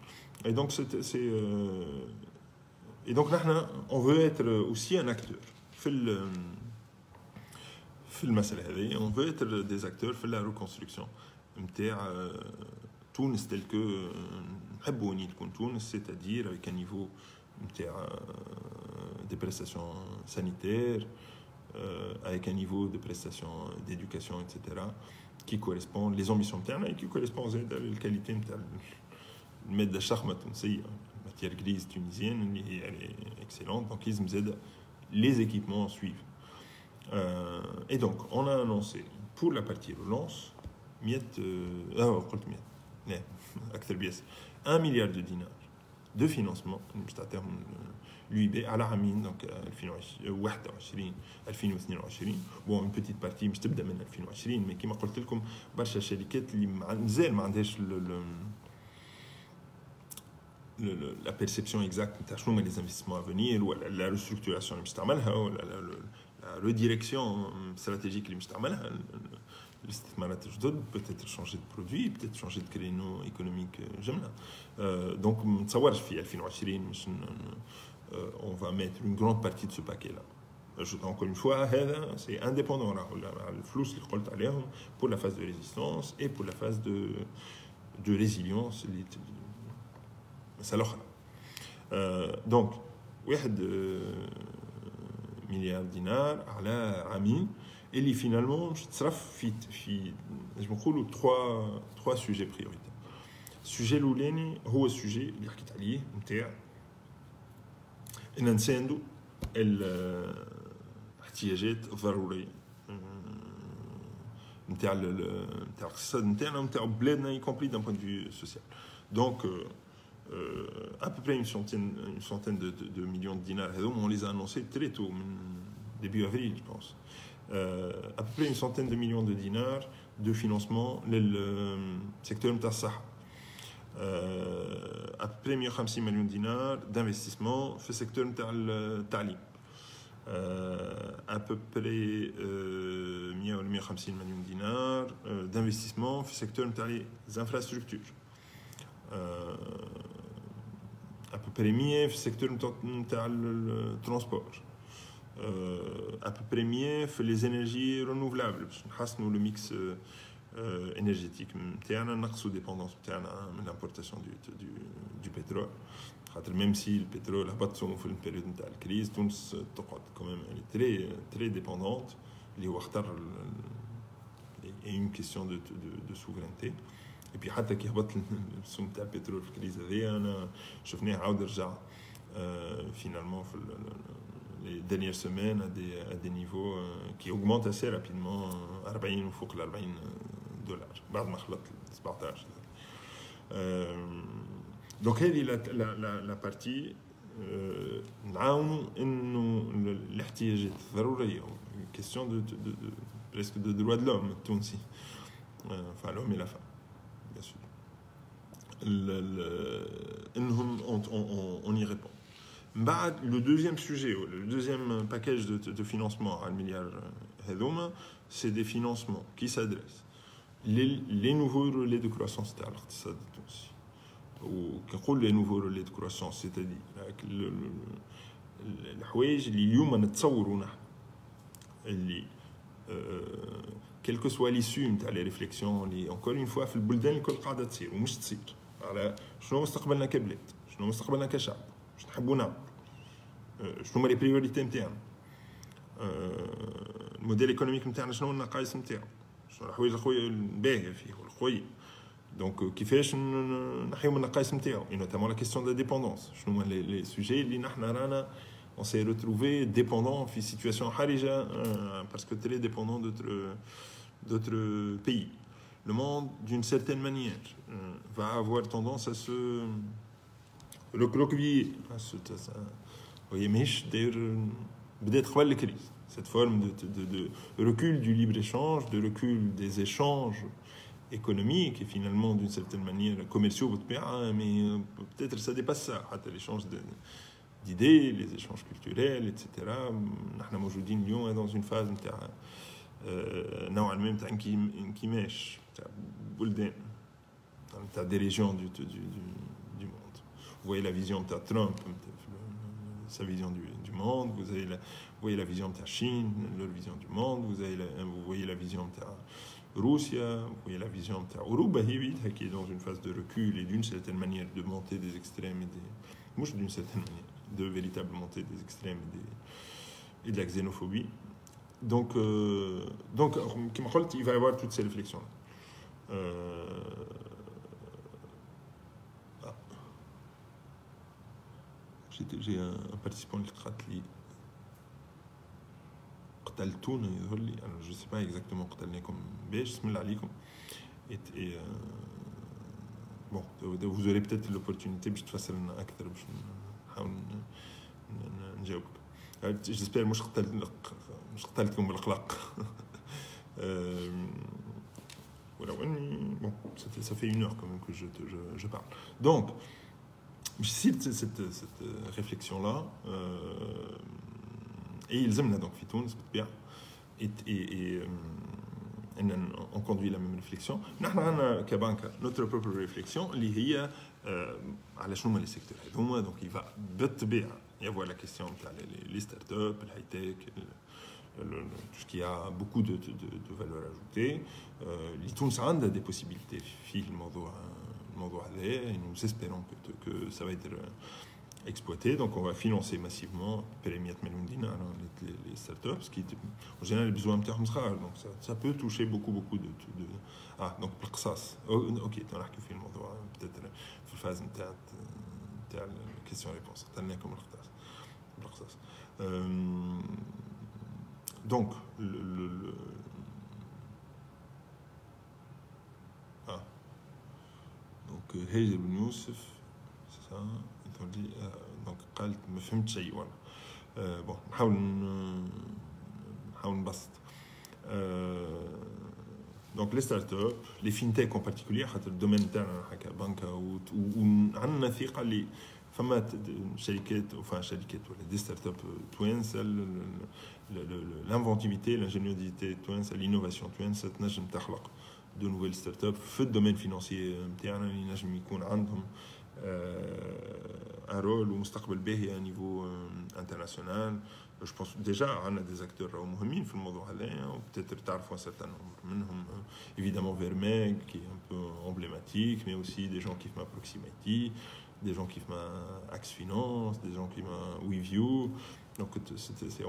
Et donc et donc on veut être aussi un acteur في المسألة هذه. On veut être des acteurs في la reconstruction نتاع تونس tel que نحبوا أن تكون تونس، c'est-à-dire avec un niveau نتاع des prestations sanitaires, avec un niveau de prestations d'éducation, etc., qui correspond les ambitions نتاعنا et qui correspond à la qualité نتاع المادة الشخمة التونسية، matière grise tunisienne اللي هي excellente. Donc ils me aident, les équipements suivent. Et donc on a annoncé pour la partie relance 1 milliard de dinars de financement مستعطيهم l'UIB على عامين، دونك 2021 2022. بون اون بيتيت بارتي مش تبدا من 2020، مي كيما قلت لكم برشا شركات اللي مازال ما عندهاش la perception exacte نتاع شنو هما لي انفستيسمون افونير ولا لا ريستركتوراسيون اللي باش تعملها ولا لا ريديريكسيون استراتيجيك اللي باش تعملها الاستثمارات الجدد. peut-être changer de produit, peut-être changer de créneau économique جمله. donc ما نتصورش في 2020 مش on va mettre une grande partie de ce paquet-là. Encore une fois, c'est indépendant. Le flou, c'est ce que je pour la phase de résistance et pour la phase de résilience. Donc, 1 milliard de dinars على عامين اللي finalement تصرف في je نقولوا trois sujets prioritaires. السوجي الاولاني هو السوجي اللي حكيت عليه نتاع ان نساندو الاحتياجات الضروريه نتاع الاقتصاد نتاعنا ونتاع بلادنا y compris d'un point de vue social. Donc à peu près une centaine de millions de dinars on les a annoncés très tôt début avril je pense. À peu près une centaine de millions de dinars de financement le secteur نتاع الصحه. à peu près 150 millions de dinars d'investissement في السيكتور نتاع التعليم. à peu près 100 ou 150 millions de dinars d'investissement في السيكتور نتاع les infrastructures. à peu près 100 في السيكتور نتاع الترونسبور. à peu près 100 في les énergies renouvelables باش نحسنوا le mix énergétique نتاعنا، نقصوا ديبوندونس نتاعنا من l'importation du pétrole. خاطر même si le pétrole هبط في البيريود نتاع الكريز تونس تقعد كمان يعني très dépendante اللي هو خطر et une question de souveraineté. et puis حتى كي هبط السوم نتاع البترول في الكريز هذه انا شفناه عاود رجع finalement في les dernières semaines à des niveaux qui augmentent assez rapidement 40 وفوق ال $40 بعد ما خلط 17. Donc, هذه la partie نعاونوا إنه الاحتياجات الضرورية question presque de droits de l'homme التونسي enfin l'homme et la femme bien sûr إنهم on y répond. بعد le deuxième sujet le deuxième package de financement à 1 milliard هذوما c'est des financements qui s'adressent les nouveaux relais de croissance تاع الاقتصاد التونسي. وكنقول les nouveaux relais de croissance c'est-à-dire الحوايج اللي اليوم نتصوروا نحن اللي quelle que soit l'issue نتاع les réflexions اللي encore une fois في البلدان الكل قاعده تصير ومش تصير على شنو مستقبلنا كبلاد شنو مستقبلنا كشعب شنو نحبوا نعمل شنو هما لي بريوريتي نتاعنا الموديل ايكونوميك نتاعنا شنو النقائص نتاعو شنو الحوايج القويه الباهيه فيه والقويه دونك كيفاش نحيو من النقائص نتاعو اي نوتامون لا كيسيون دو ديبوندونس شنو هما لي سوجي اللي نحن رانا on s'est retrouvé dépendant في situation حرجه parce que très dépendant d'autres pays. Le monde, d'une certaine manière, va avoir tendance à se recroqueviller. Vous voyez, peut-être pas la crise. Cette forme de recul du libre-échange, de recul des échanges économiques et finalement, d'une certaine manière, commerciaux, mais peut-être ça dépasse ça. L'échange d'idées, les échanges culturels, etc. Nous sommes aujourd'hui dans une phase نوعا ما نتاع انكماش تاع بلدان تاع des régions du monde. Vous voyez la vision de Trump, sa vision du monde, vous voyez la vision de la Chine, leur vision du monde, vous voyez la vision de la Russie, vous voyez la vision de l'Europe qui est dans une phase de recul et d'une certaine manière de montée des extrêmes et des d'une certaine manière de véritable montée des extrêmes et de la xénophobie. Donc, comme je dis, il va y avoir toutes ces réflexions-là. J'ai un participant qui قتل قتلتونا يظهر لي انا je sais pas exactement قتلناكم باش بسم الله عليكم et bon vous aurez peut-être l'opportunité باش تفسر لنا اكثر باش نحاول نجاوبك. J'espère مش قتلتكم بالقلق. Voilà, bon, ça fait 1 heure quand même que je parle. Donc, je cite cette réflexion-là, et ils aiment là, donc, Fitoun, c'est bien, et on conduit la même réflexion. Nous avons, Kabanka, notre propre réflexion, liée à la chômage des secteurs. Donc, il va y avoir la question les startups, le high-tech, tout ce qui a beaucoup de valeur ajoutée. L'Itunes a des possibilités في الموضوع هذا et nous espérons que ça va être exploité. Donc on va financer massivement périmètre millions de dinars les startups qui en général les besoins نتاعهم صغار donc ça peut toucher beaucoup de donc بالقصاص OK نحكي في الموضوع peut-être في الفاز نتاع question réponse تلناكم بالقصاص. Donc, donc Hazel Ben Youssef, c'est ça, donc قالت ما فهمت شيء ولا bon نحاول نبسط. Donc les startups, les fintech en particulier, خاطر الدومين تاعنا حكا بنكا وعندنا ثقة اللي فما شركات ولا des startups توانسة l'inventivité, l'ingéniosité توانسة l'innovation توانسة تنجم تخلق de nouvelles startups في الدومين financier نتاعنا اللي نجم يكون عندهم un rôle ومستقبل باهي à niveau international. Je pense déjà on a des acteurs مهمين في الموضوع هذا peut-être تعرفوا un certain nombre منهم évidemment Vermeeg qui est un peu emblématique mais aussi des gens qui font Proximity, des gens qui font Axe Finance, des gens qui font WeView. Donc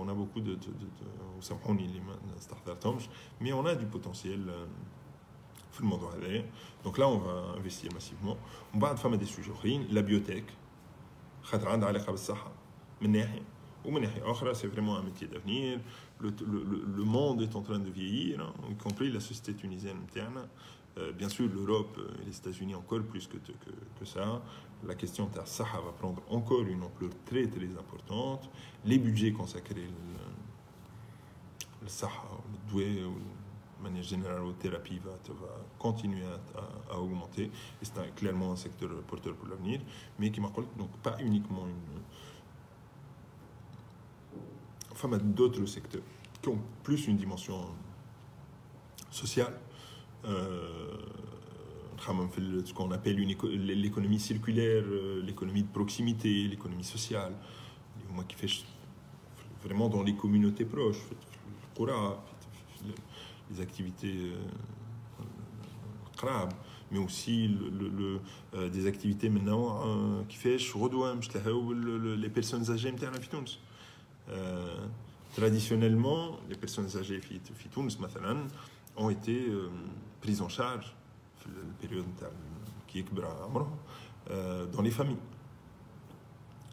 on a beaucoup de startups mais on a du potentiel في الموضوع هذا. Donc là on va investir massivement. ومن بعد فما des sujets اخرين la biotech خاطر عندها علاقه بالصحه من ناحيه ومن ناحيه اخرى c'est vraiment un métier d'avenir. Le monde est en train de vieillir, y compris la société tunisienne interne. Bien sûr, l'Europe et les États-Unis encore plus que ça. La question de la Saha va prendre encore une ampleur très très importante. Les budgets consacrés le Saha, le doué, de manière générale, aux thérapies va continuer à augmenter. Et c'est clairement un secteur porteur pour l'avenir, mais qui m'accorde donc pas uniquement enfin, d'autres secteurs qui ont plus une dimension sociale. Ce qu'on appelle l'économie circulaire, l'économie de proximité, l'économie sociale, moi qui fais vraiment dans les communautés proches, les activités crabes, mais aussi des activités maintenant qui fait les personnes âgées traditionnellement les personnes âgées في تونس مثلا ont été prises en charge في البيريود نتاع كي يكبر عمرهم dans les familles.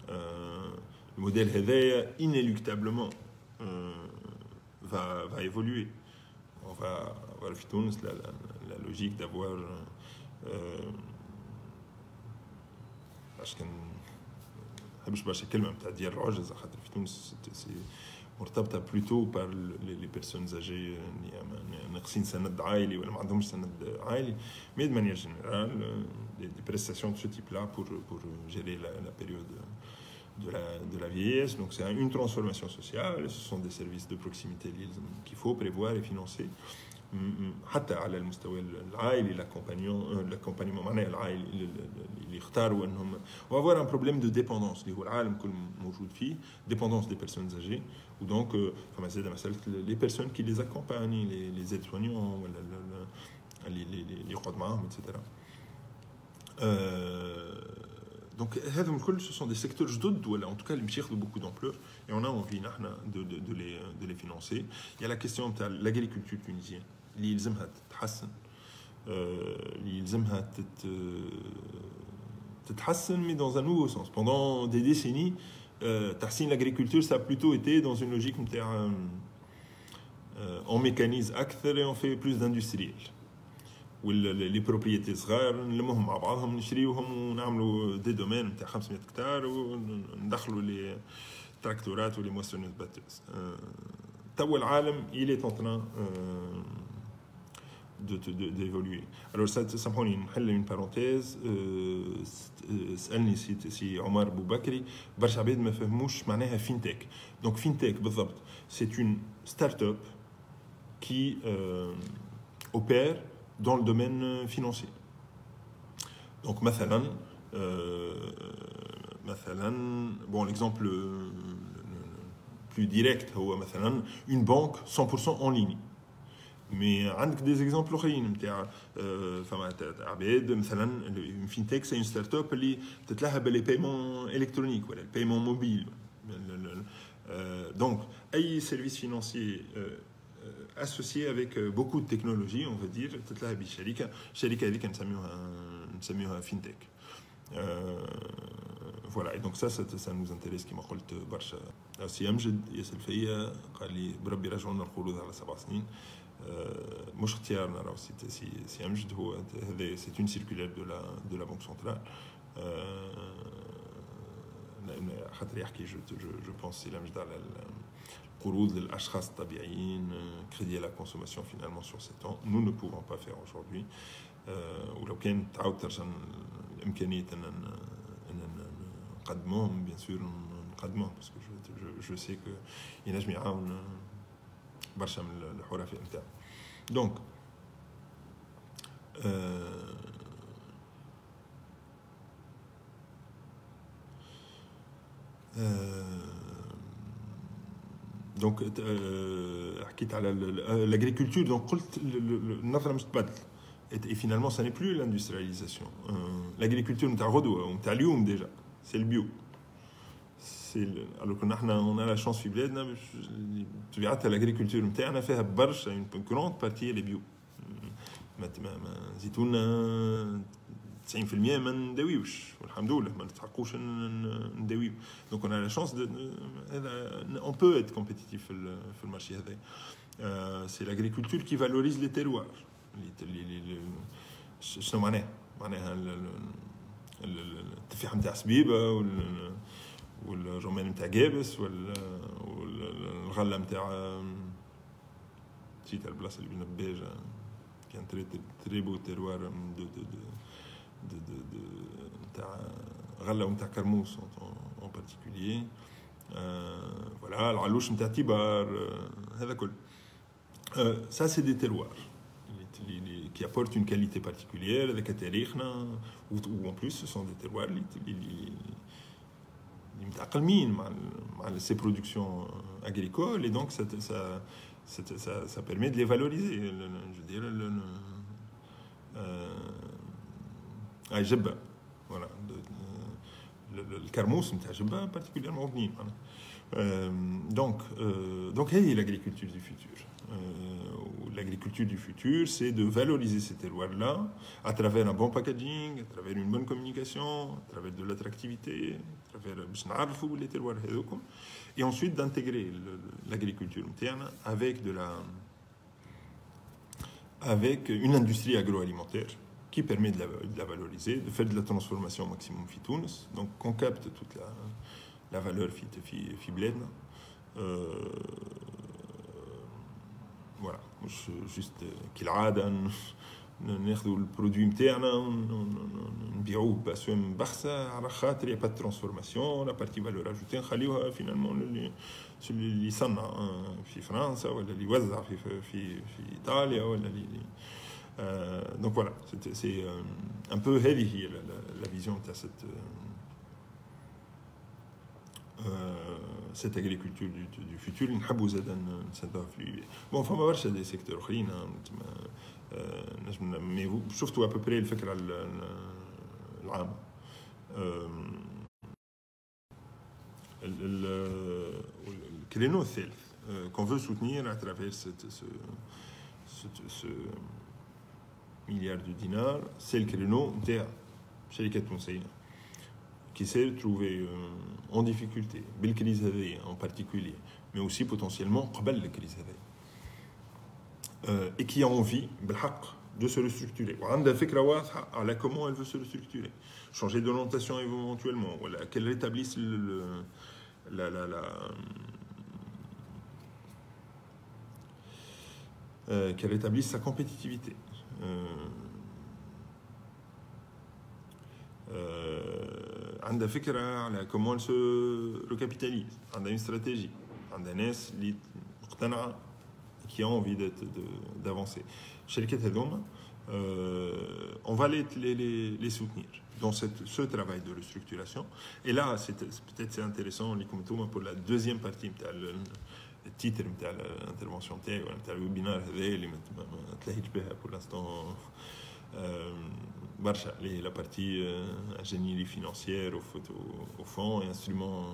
Le modèle هذايا inéluctablement va évoluer. On va avoir في تونس la logique d'avoir عشان حبش برشا كلمه نتاع ديال العجز خاطر في تونس سي مرتبطه بلوتو بار لي بيرسونز اجي ناقصين سند عائلي ولا ما عندهمش سند عائلي مي دو مانيير جينيرال دي بريستاسيون دو سو تيب لا pour gérer la période de la vieillesse. Donc c'est une transformation sociale, ce sont des services de proximité qu'il faut prévoir et financer. حتى على المستوى العائلي l'accompagnement معناها العائلي اللي يختاروا انهم وافوار ان بروبليم دو ديبوندونس اللي هو العالم كل موجود فيه ديبوندونس دي بيرسونز âgées ودونك فما زاد مساله لي بيرسون كي لي اكومباني لي زيد سوانيون ولا اللي يقعد معاهم ايتترا. Donc, ce sont des secteurs جدد ولا en tout cas اللي مش ياخذوا beaucoup d'ampleur et on a envie نحن de les financer. Il y a la question de l'agriculture tunisienne اللي يلزمها تتحسن اللي يلزمها تتحسن mais dans un nouveau sens. Pendant des décennies تحسين l'agriculture ça a plutôt été dans une logique نتاع on mécanise أكثر et on fait plus d'industriel. واللي بروبريتي صغار نلمهم مع بعضهم نشريوهم ونعملوا دي دومين نتاع 500 هكتار وندخلوا لي تراكتورات ولي موسونيز باتوس. توا العالم il est en train d'évoluer. Alors سامحوني نحل une parenthèse. سألني سي عمر بوبكري برشا عباد ما فهموش معناها فينتك. Donc فينتك بالضبط c'est une start-up qui opère dans le domaine financier. Donc, مثلا, bon, l'exemple le plus direct, c'est مثلا une banque 100% en ligne. Mais عندك des exemples اخرين نتاع فما عباد مثلا une fintech c'est une start-up اللي تتلهى les paiements électroniques ولا le paiement mobile. Donc, اي service financier associé avec beaucoup de technologies, on va dire, تتلاها بشركة هذيك نسميوها فينتك. Voilà, et donc ça nous intéresse كما قلت برشا. سي أمجد يسأل فيا قال لي بربي رجعونا القروض على 7 سنين. مش اختيارنا راهو سي أمجد هو هذا c'est une circulaire de la Banque centrale. خاطر يحكي je pense سي أمجد على قروض للأشخاص الطبيعيين crédit à la consommation finalement sur 7 ans. Nous ne pouvons pas faire aujourd'hui. ولو كان تعاود ترجع الإمكانية أن نقدموهم bien sûr نقدموهم parce que je sais que ينجم يعاون برشا من الحرفاء نتاعو. Donc donc حكيت على l'agriculture. Donc قلت النظرة مش تبدل et finalement ça n'est plus l'industrialisation. L'agriculture نتاع غدوة ونتاع اليوم déjà c'est le bio. alors que نحن on a la chance في بلادنا بطبيعتها l'agriculture نتاعنا فيها برشا une grande partie les bio. زيتون 90% ما نداويوش والحمد لله ما نستحقوش نداويو. Donc on a la chance on peut être compétitif في المارشي هذا. C'est l'agriculture qui valorise les terroirs. شنو معناها التفاح نتاع سبيبه والرمان نتاع جابس والغله نتاع نسيت البلاصه اللي بنباجه كان تري بو تيروار نتاع غله ونتاع كرموس en particulier. Voilà, العلوش نتاع تيبار هذا كل. Ça c'est des terroirs qui apportent une qualité particulière avec تاريخنا ou en plus ce sont des terroirs اللي متأقلمين مع ces productions agricoles et donc ça permet de les valoriser. Je veux dire جبة voilà le carmous نتاع جبة particulièrement بنين. Donc هي l'agriculture du futur. L'agriculture du futur, c'est de valoriser ces terroirs-là à travers un bon packaging, à travers une bonne communication, à travers de l'attractivité, à travers les terroirs et ensuite d'intégrer l'agriculture interne avec une industrie agroalimentaire qui permet de la valoriser, de faire de la transformation au maximum في تونس. Donc on capte toute la valeur في بلادنا. Voilà, juste كالعادة ناخذوا البرودوي نتاعنا نبيعوه بأسهم بخسة على خاطر يا با ترانسفورماسيون لا بارتي فالور اجوتي نخليوها فينالمون اللي يصنع في فرنسا ولا اللي يوزع في ايطاليا ولا اللي donc voilà c'est un peu هذه هي la vision تاع cette agriculture du futur اللي نحبوا زادا نسدوها في بون فما برشا دي سيكتور اخرين نجم مي شفتوا ابوبري الفكره العامه. الكرينو الثالث qu'on veut soutenir à travers ce milliard de dinars, c'est le créneau نتاع شركات تونسيه qui s'est trouvé en difficulté بالكريز هذه en particulier, mais aussi potentiellement قبل الكريز هذه et qui a envie بالحق de se restructurer وعندها فكرة واضحة على comment elle veut se restructurer, changer d'orientation éventuellement, voilà, qu'elle rétablisse qu'elle rétablisse sa compétitivité. عندها فكرة على comment elle se recapitalise, عندها une stratégie, عندها ناس اللي مقتنعة qui a envie d'avancer. الشركات هذوما on va les soutenir dans ce travail de restructuration. Et là, peut-être c'est intéressant pour la deuxième partie le titre de l'intervention تاعي ولا نتاع الويبينار هذا اللي ما تلاهيتش بها pour l'instant برشا la partie ingénierie financière au fond et instruments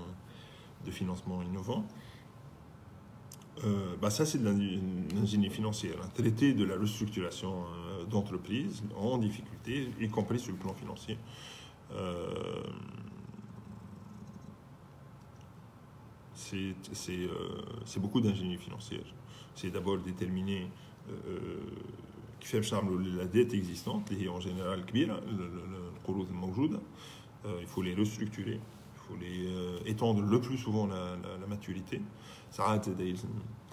de financement innovants. Ça c'est de l'ingénierie financière, un traité de la restructuration d'entreprises en difficulté, y compris sur le plan financier. C'est beaucoup d'ingénierie financière. C'est d'abord déterminer كيفاش نعملوا la dette existante اللي هي en général كبيرة القروض الموجودة. Il faut les restructurer, il faut les étendre le plus souvent la maturité. ساعات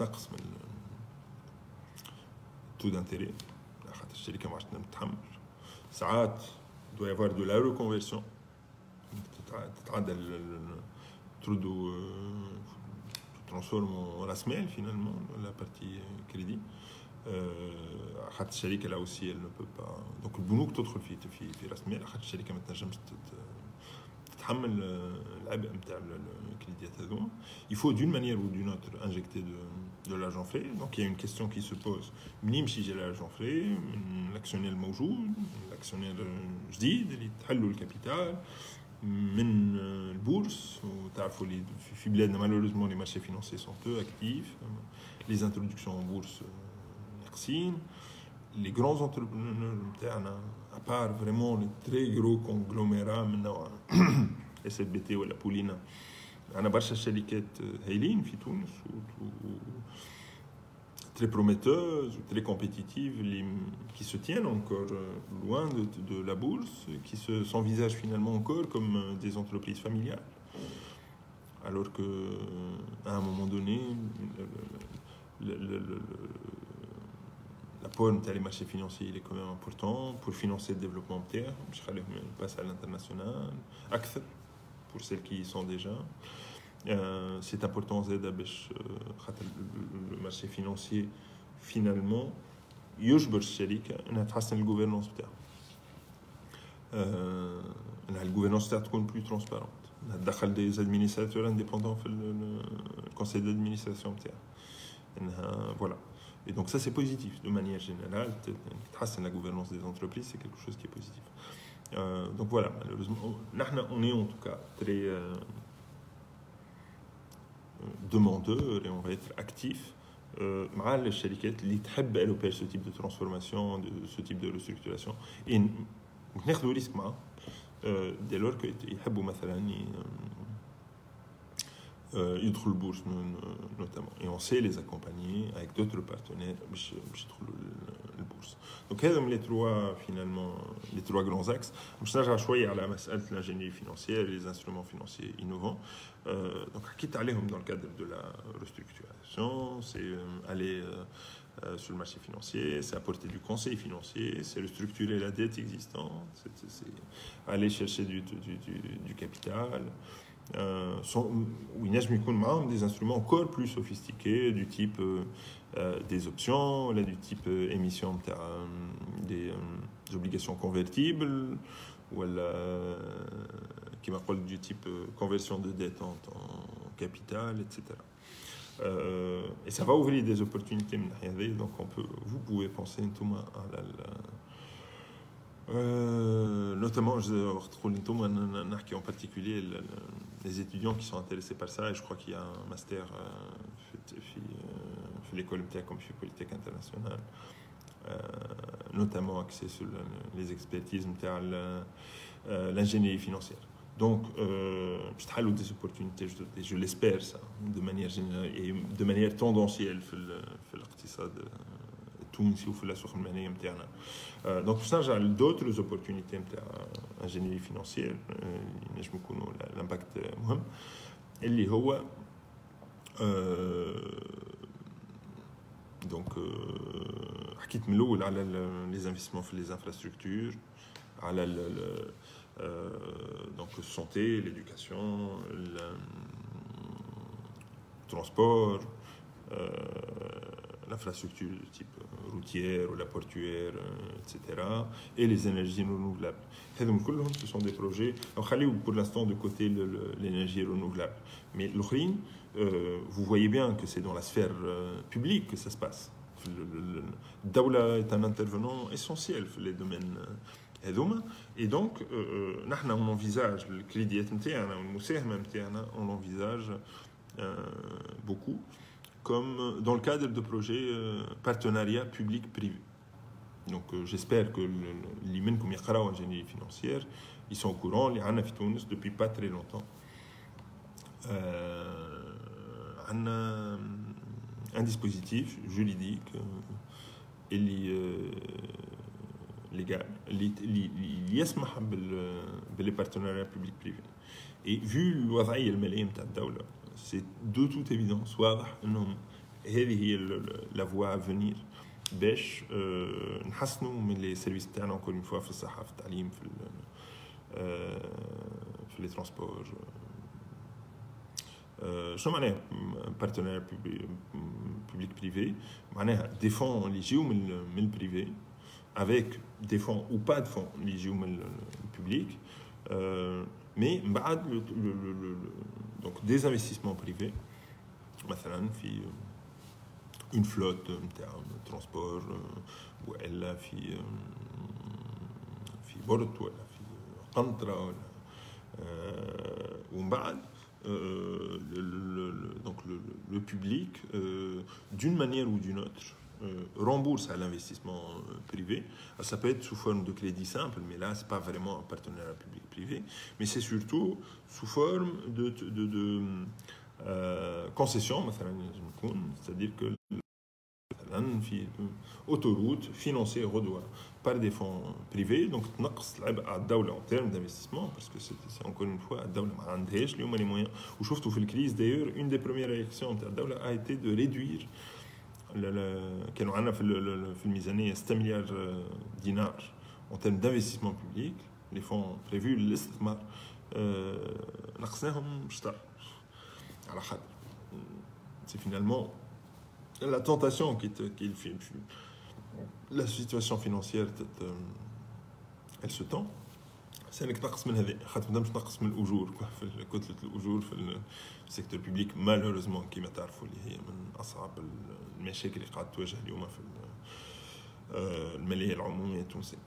نقص من taux d'intérêt خاطر الشركة ما عادش تتحمل. ساعات doit y avoir de la reconversion, تتعدل تردو transforme en راس مال finalement la partie crédit. خاطر الشركة là aussi elle ne peut pas, donc البنوك تدخل في راس مال خاطر الشركة ما تنجمش تتحمل العبء نتاع الكريديات هذوما. Il faut d'une manière ou d'une autre injecter de l'argent frais. Donc il y a une question qui se pose, منين باش يجي l'argent frais من l'actionnaire الموجود, l'actionnaire جديد اللي تحلوا الكابيتال من البورصة. وتعرفوا اللي في بلادنا malheureusement les marchés financiers sont peu actifs, les introductions en bourse ناقصين. Les grands entrepreneurs نتاعنا à part vraiment les très gros conglomérats من نوع SFBT ولا بولينا, أنا برشا شركات هايلين في تونس très prometteuses, très compétitives, qui se tiennent encore loin de la bourse, qui s'envisagent finalement encore comme des entreprises familiales. Alors qu'à un moment donné, l'apport dans les marchés financiers il est quand même important pour financer le développement terre. Je passe à l'international, ACT, pour celles qui y sont déjà. C'est important le marché financier finalement يجبر الشركه انها تحسن الجوفرنانس بتاعها. انها الجوفرنانس بتاعها تكون بلو ترانسبارنت، انها تدخل دي ادمينستراتور انديبوندون في الكونسيل d'administration بتاعها، انها voilà. Et donc ça c'est positif de manière générale. تحسن la gouvernance des entreprises, c'est quelque chose qui est positif. Donc voilà, malheureusement on est en tout cas très demandeur et on va être actif مع الشركات اللي تحب الوبير ce type de transformation, ce type de restructuration et ناخذوا ريسك معاه dès lors que يحبوا مثلا يدخلوا البورصه notamment, et on sait les accompagner avec d'autres partenaires باش يدخلوا البورصه. Donc هذا من les trois finalement les trois grands axes. باش نرجع شويه على مساله l'ingénierie financière et les instruments financiers innovants. Donc حكيت عليهم dans le cadre de la restructuration, c'est aller sur le marché financier, c'est apporter du conseil financier, c'est restructurer la dette existante, c'est aller chercher du capital. وينجم يكون معهم des instruments encore plus sophistiqués du type des options, là, du type émission des obligations convertibles, ou qui m'appelle du type conversion de dette en capital, etc. Et ça va ouvrir des opportunités, donc vous pouvez penser à notamment en particulier les étudiants qui sont intéressés par ça, et je crois qu'il y a un master في l'école comme في Polytech internationale, notamment axé sur les expertises l'ingénierie financière. Donc je trouve des opportunités, je l'espère ça, de manière générale et de manière tendancielle في الاقتصاد التونسي وفي الأسواق المالية نتاعنا. Donc باش نرجع d'autres opportunités نتاع ingénierie financière نجم يكونوا الامباكت مهم اللي هو donc حكيت من الأول على les investissements في les infrastructures, على donc santé, l'éducation, le transport, l'infrastructure de type routière ou la portuaire, etc. et les énergies renouvelables. Ce sont des projets. Pour l'instant de côté l'énergie renouvelable. Mais l'autre, vous voyez bien que c'est dans la sphère publique que ça se passe. Daoula est un intervenant essentiel dans les domaines. Et donc, on envisage le crédit, on envisage beaucoup comme dans le cadre de projets partenariat public-privé. Donc j'espère que les gens qui ont en ingénierie financière, ils sont au courant, les gens en Tunis depuis pas très longtemps. Un dispositif juridique légal اللي يسمح باللي partenariat public-privé. Et vu الوضعية المالية نتاع الدولة, c'est de toute évidence واضح انهم هذه هي la voie à venir باش نحسنوا من les services تاعنا encore une fois في الصحة, في التعليم, في les transports. شنو معناه partenariat public-privé؟ معناها des fonds اللي يجيو من البريفي avec des fonds ou pas de fonds اللي يجيو من الببليك, mais بعد donc des investissements privés مثلا في une flotte نتاع transport ولا في بورت ولا في قنطرة ولا ومن بعد donc le public d'une manière ou d'une autre rembourse à l'investissement privé. Ça peut être sous forme de crédit simple, mais là, ce n'est pas vraiment un partenariat public-privé, mais c'est surtout sous forme de concession, c'est-à-dire que مثلا في autoroute financée غدوه par des fonds privés donc تنقص العبء على الدوله en termes d'investissement parce que c'est encore une fois الدوله ما عندهاش اليوم les moyens وشفتوا في الكريز d'ailleurs une des premières réactions تاع الدوله a été de réduire كانوا عندنا في الميزانيه 6 مليار دينار en termes d'investissement public les fonds prévus للاستثمار نقصناهم شطر على خاطر c'est finalement la tentation qui fait la situation financière elle se tend c'est انك تنقص من هذه خاطر ما تنقص من الاجور في كتله الاجور في السيكتور بيبليك مالوريزمون كما تعرفوا اللي هي من اصعب المشاكل اللي قاعده تواجه اليوم في الماليه العموميه التونسيه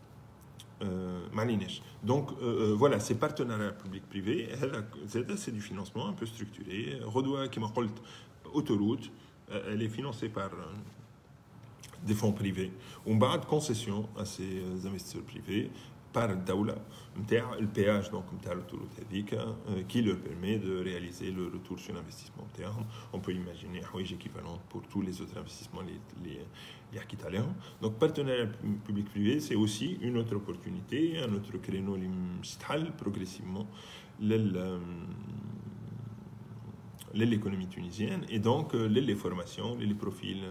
donc voilà ces partenariats public privé c'est du financement un peu structuré غدوه كما قلت autoroute elle est financée par des fonds privés ومن بعد concession à ces investisseurs privés par الدولة نتاع البياج دونك نتاع l'autoroute هذيك qui leur permet de réaliser le retour sur investissement نتاعهم on peut imaginer حوايج équivalentes pour tous les autres investissements اللي حكيت عليهم donc partenariat public privé c'est aussi une autre opportunité un autre créneau اللي مش يتحل progressivement l'économie tunisienne et donc les formations, les profils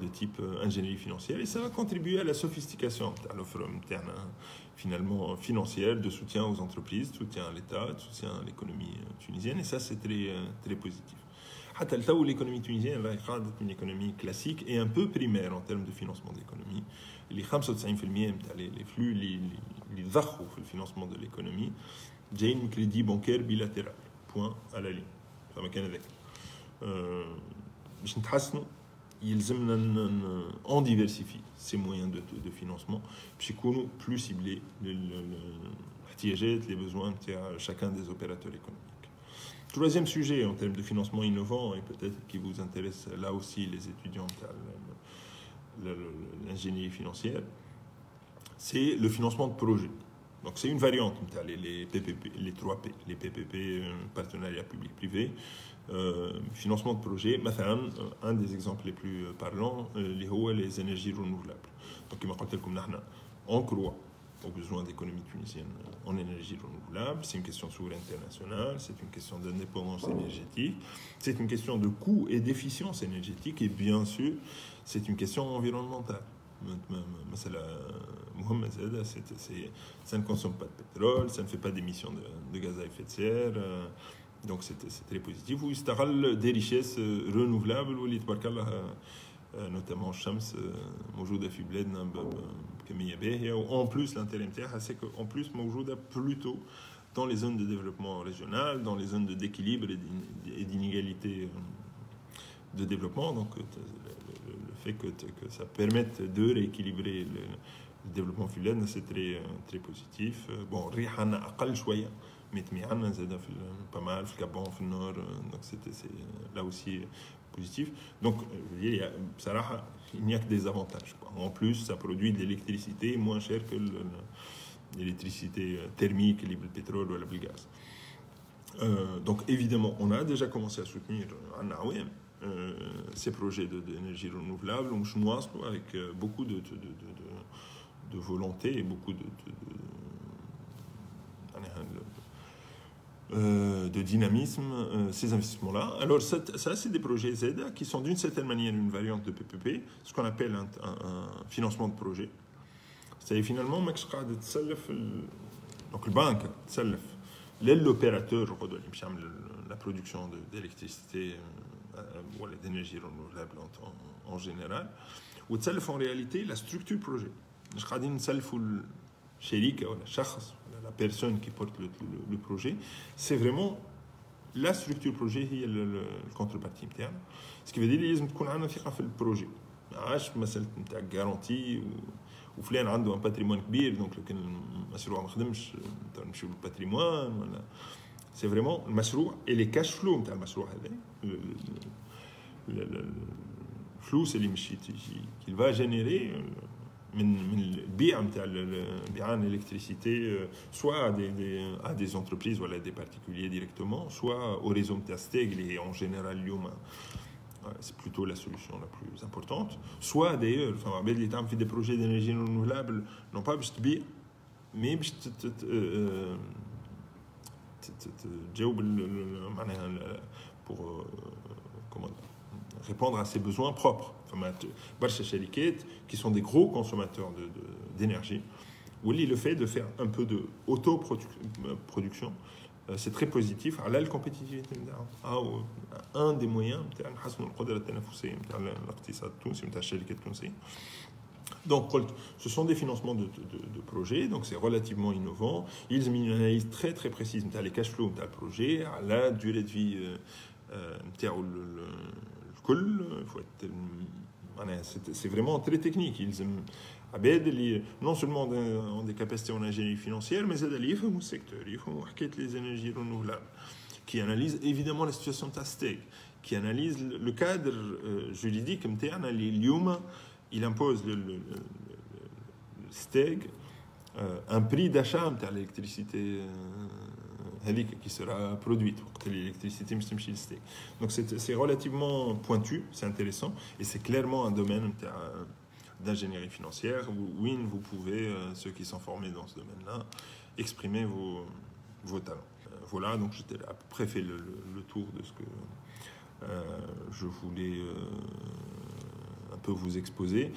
de type ingénierie financière et ça va contribuer à la sophistication à l'offre interne finalement financière de soutien aux entreprises, de soutien à l'État, de soutien à l'économie tunisienne et ça c'est très, très positif. حتى التو l'économie tunisienne est une économie classique et un peu primaire en termes de financement d'économie. Les 95% نتاع les flux اللي ضخوا في الفinancement de l'économie جايين من crédit bancaire bilatéral point à la ligne. فما كان هذاك باش نتحسنوا يلزمنا en diversifier ces moyens de financement باش يكونوا plus ciblés الاحتياجات les besoins de chacun des opérateurs économiques. Troisième sujet en termes de financement innovant et peut-être qui vous intéresse là aussi les étudiants de l'ingénierie financière, c'est le financement de projets. Donc c'est une variante les PPP, les 3P, les PPP, partenariat public-privé, financement de projets. Un des exemples les plus parlants, les énergies renouvelables. Donc comme je l'ai dit, on croit aux besoins d'économie tunisienne en énergie renouvelable. C'est une question de souveraineté nationale, c'est une question d'indépendance énergétique, c'est une question de coût et d'efficience énergétique et bien sûr c'est une question environnementale. Ça ne consomme pas de pétrole, ça ne fait pas d'émissions de gaz à effet de serre, donc c'est très positif. Ou il des richesses renouvelables, notamment Shams, موجودة في بلادنا بكمية باهية. En plus l'intérêt نتاعها c'est qu'en plus موجودة plutôt dans les zones de développement régional, dans les zones d'équilibre et d'inégalité de développement. Donc le fait que ça permette de rééquilibrer le développement فيلادنا c'est très positif. Bon الريح عنا أقل شوية mais عنا زادة في pas mal في الكابون في النور donc c'est là aussi positif. Donc il n'y a que des avantages. En plus ça produit de l'électricité moins cher que l'électricité thermique, le pétrole ou le gaz. Donc évidemment on a déjà commencé à soutenir ces projets d'énergie renouvelable avec beaucoup de volonté et beaucoup de dynamisme, ces investissements-là. Alors ça c'est des projets ZEDA qui sont d'une certaine manière une variante de PPP, ce qu'on appelle un financement de projet. C'est finalement donc le banque l'opérateur la production d'électricité ou d'énergie renouvelable en général, ou en réalité la structure projet. La personne qui porte le projet, c'est vraiment la structure projet qui est le contrepartie interne. Ce qui veut dire qu'il faut avoir ثقة في البروجي. عاش مسألة نتاع garantie وفلان عنده un patrimoine كبير donc لو كان المشروع ما خدمش نمشيو للباتريمون ولا c'est vraiment المشروع et les cash flow نتاع المشروع هذا الفلوس اللي مشي qu'il va générer من البيع نتاع بيعان l'électricité soit à des entreprises ou à des particuliers directement soit au réseau نتاع ستيغ اللي هي en général اليوم c'est plutôt la solution la plus importante. Soit d'ailleurs, enfin, des projets d'énergie renouvelable, non pas mais pour comment dire, répondre à ses besoins propres. Qui sont des gros consommateurs d'énergie, où le fait de faire un peu de autoproduction, c'est très positif. La compétitivité, un des moyens, donc, ce sont des financements de projets, donc c'est relativement innovant. Ils ont une analyse très très précise de les cash flows de projet, la durée de vie c'est vraiment très technique. Ils non seulement ont des capacités en ingénierie financière, mais ils font le secteur, ils font les énergies renouvelables, qui analysent évidemment la situation de stake, qui analysent le cadre juridique. Il impose le stake un prix d'achat de l'électricité qui sera produite. L'électricité, donc c'est relativement pointu, c'est intéressant, et c'est clairement un domaine d'ingénierie financière où vous pouvez, ceux qui sont formés dans ce domaine-là, exprimer vos talents. Voilà, donc j'ai à peu près fait le tour de ce que je voulais un peu vous exposer.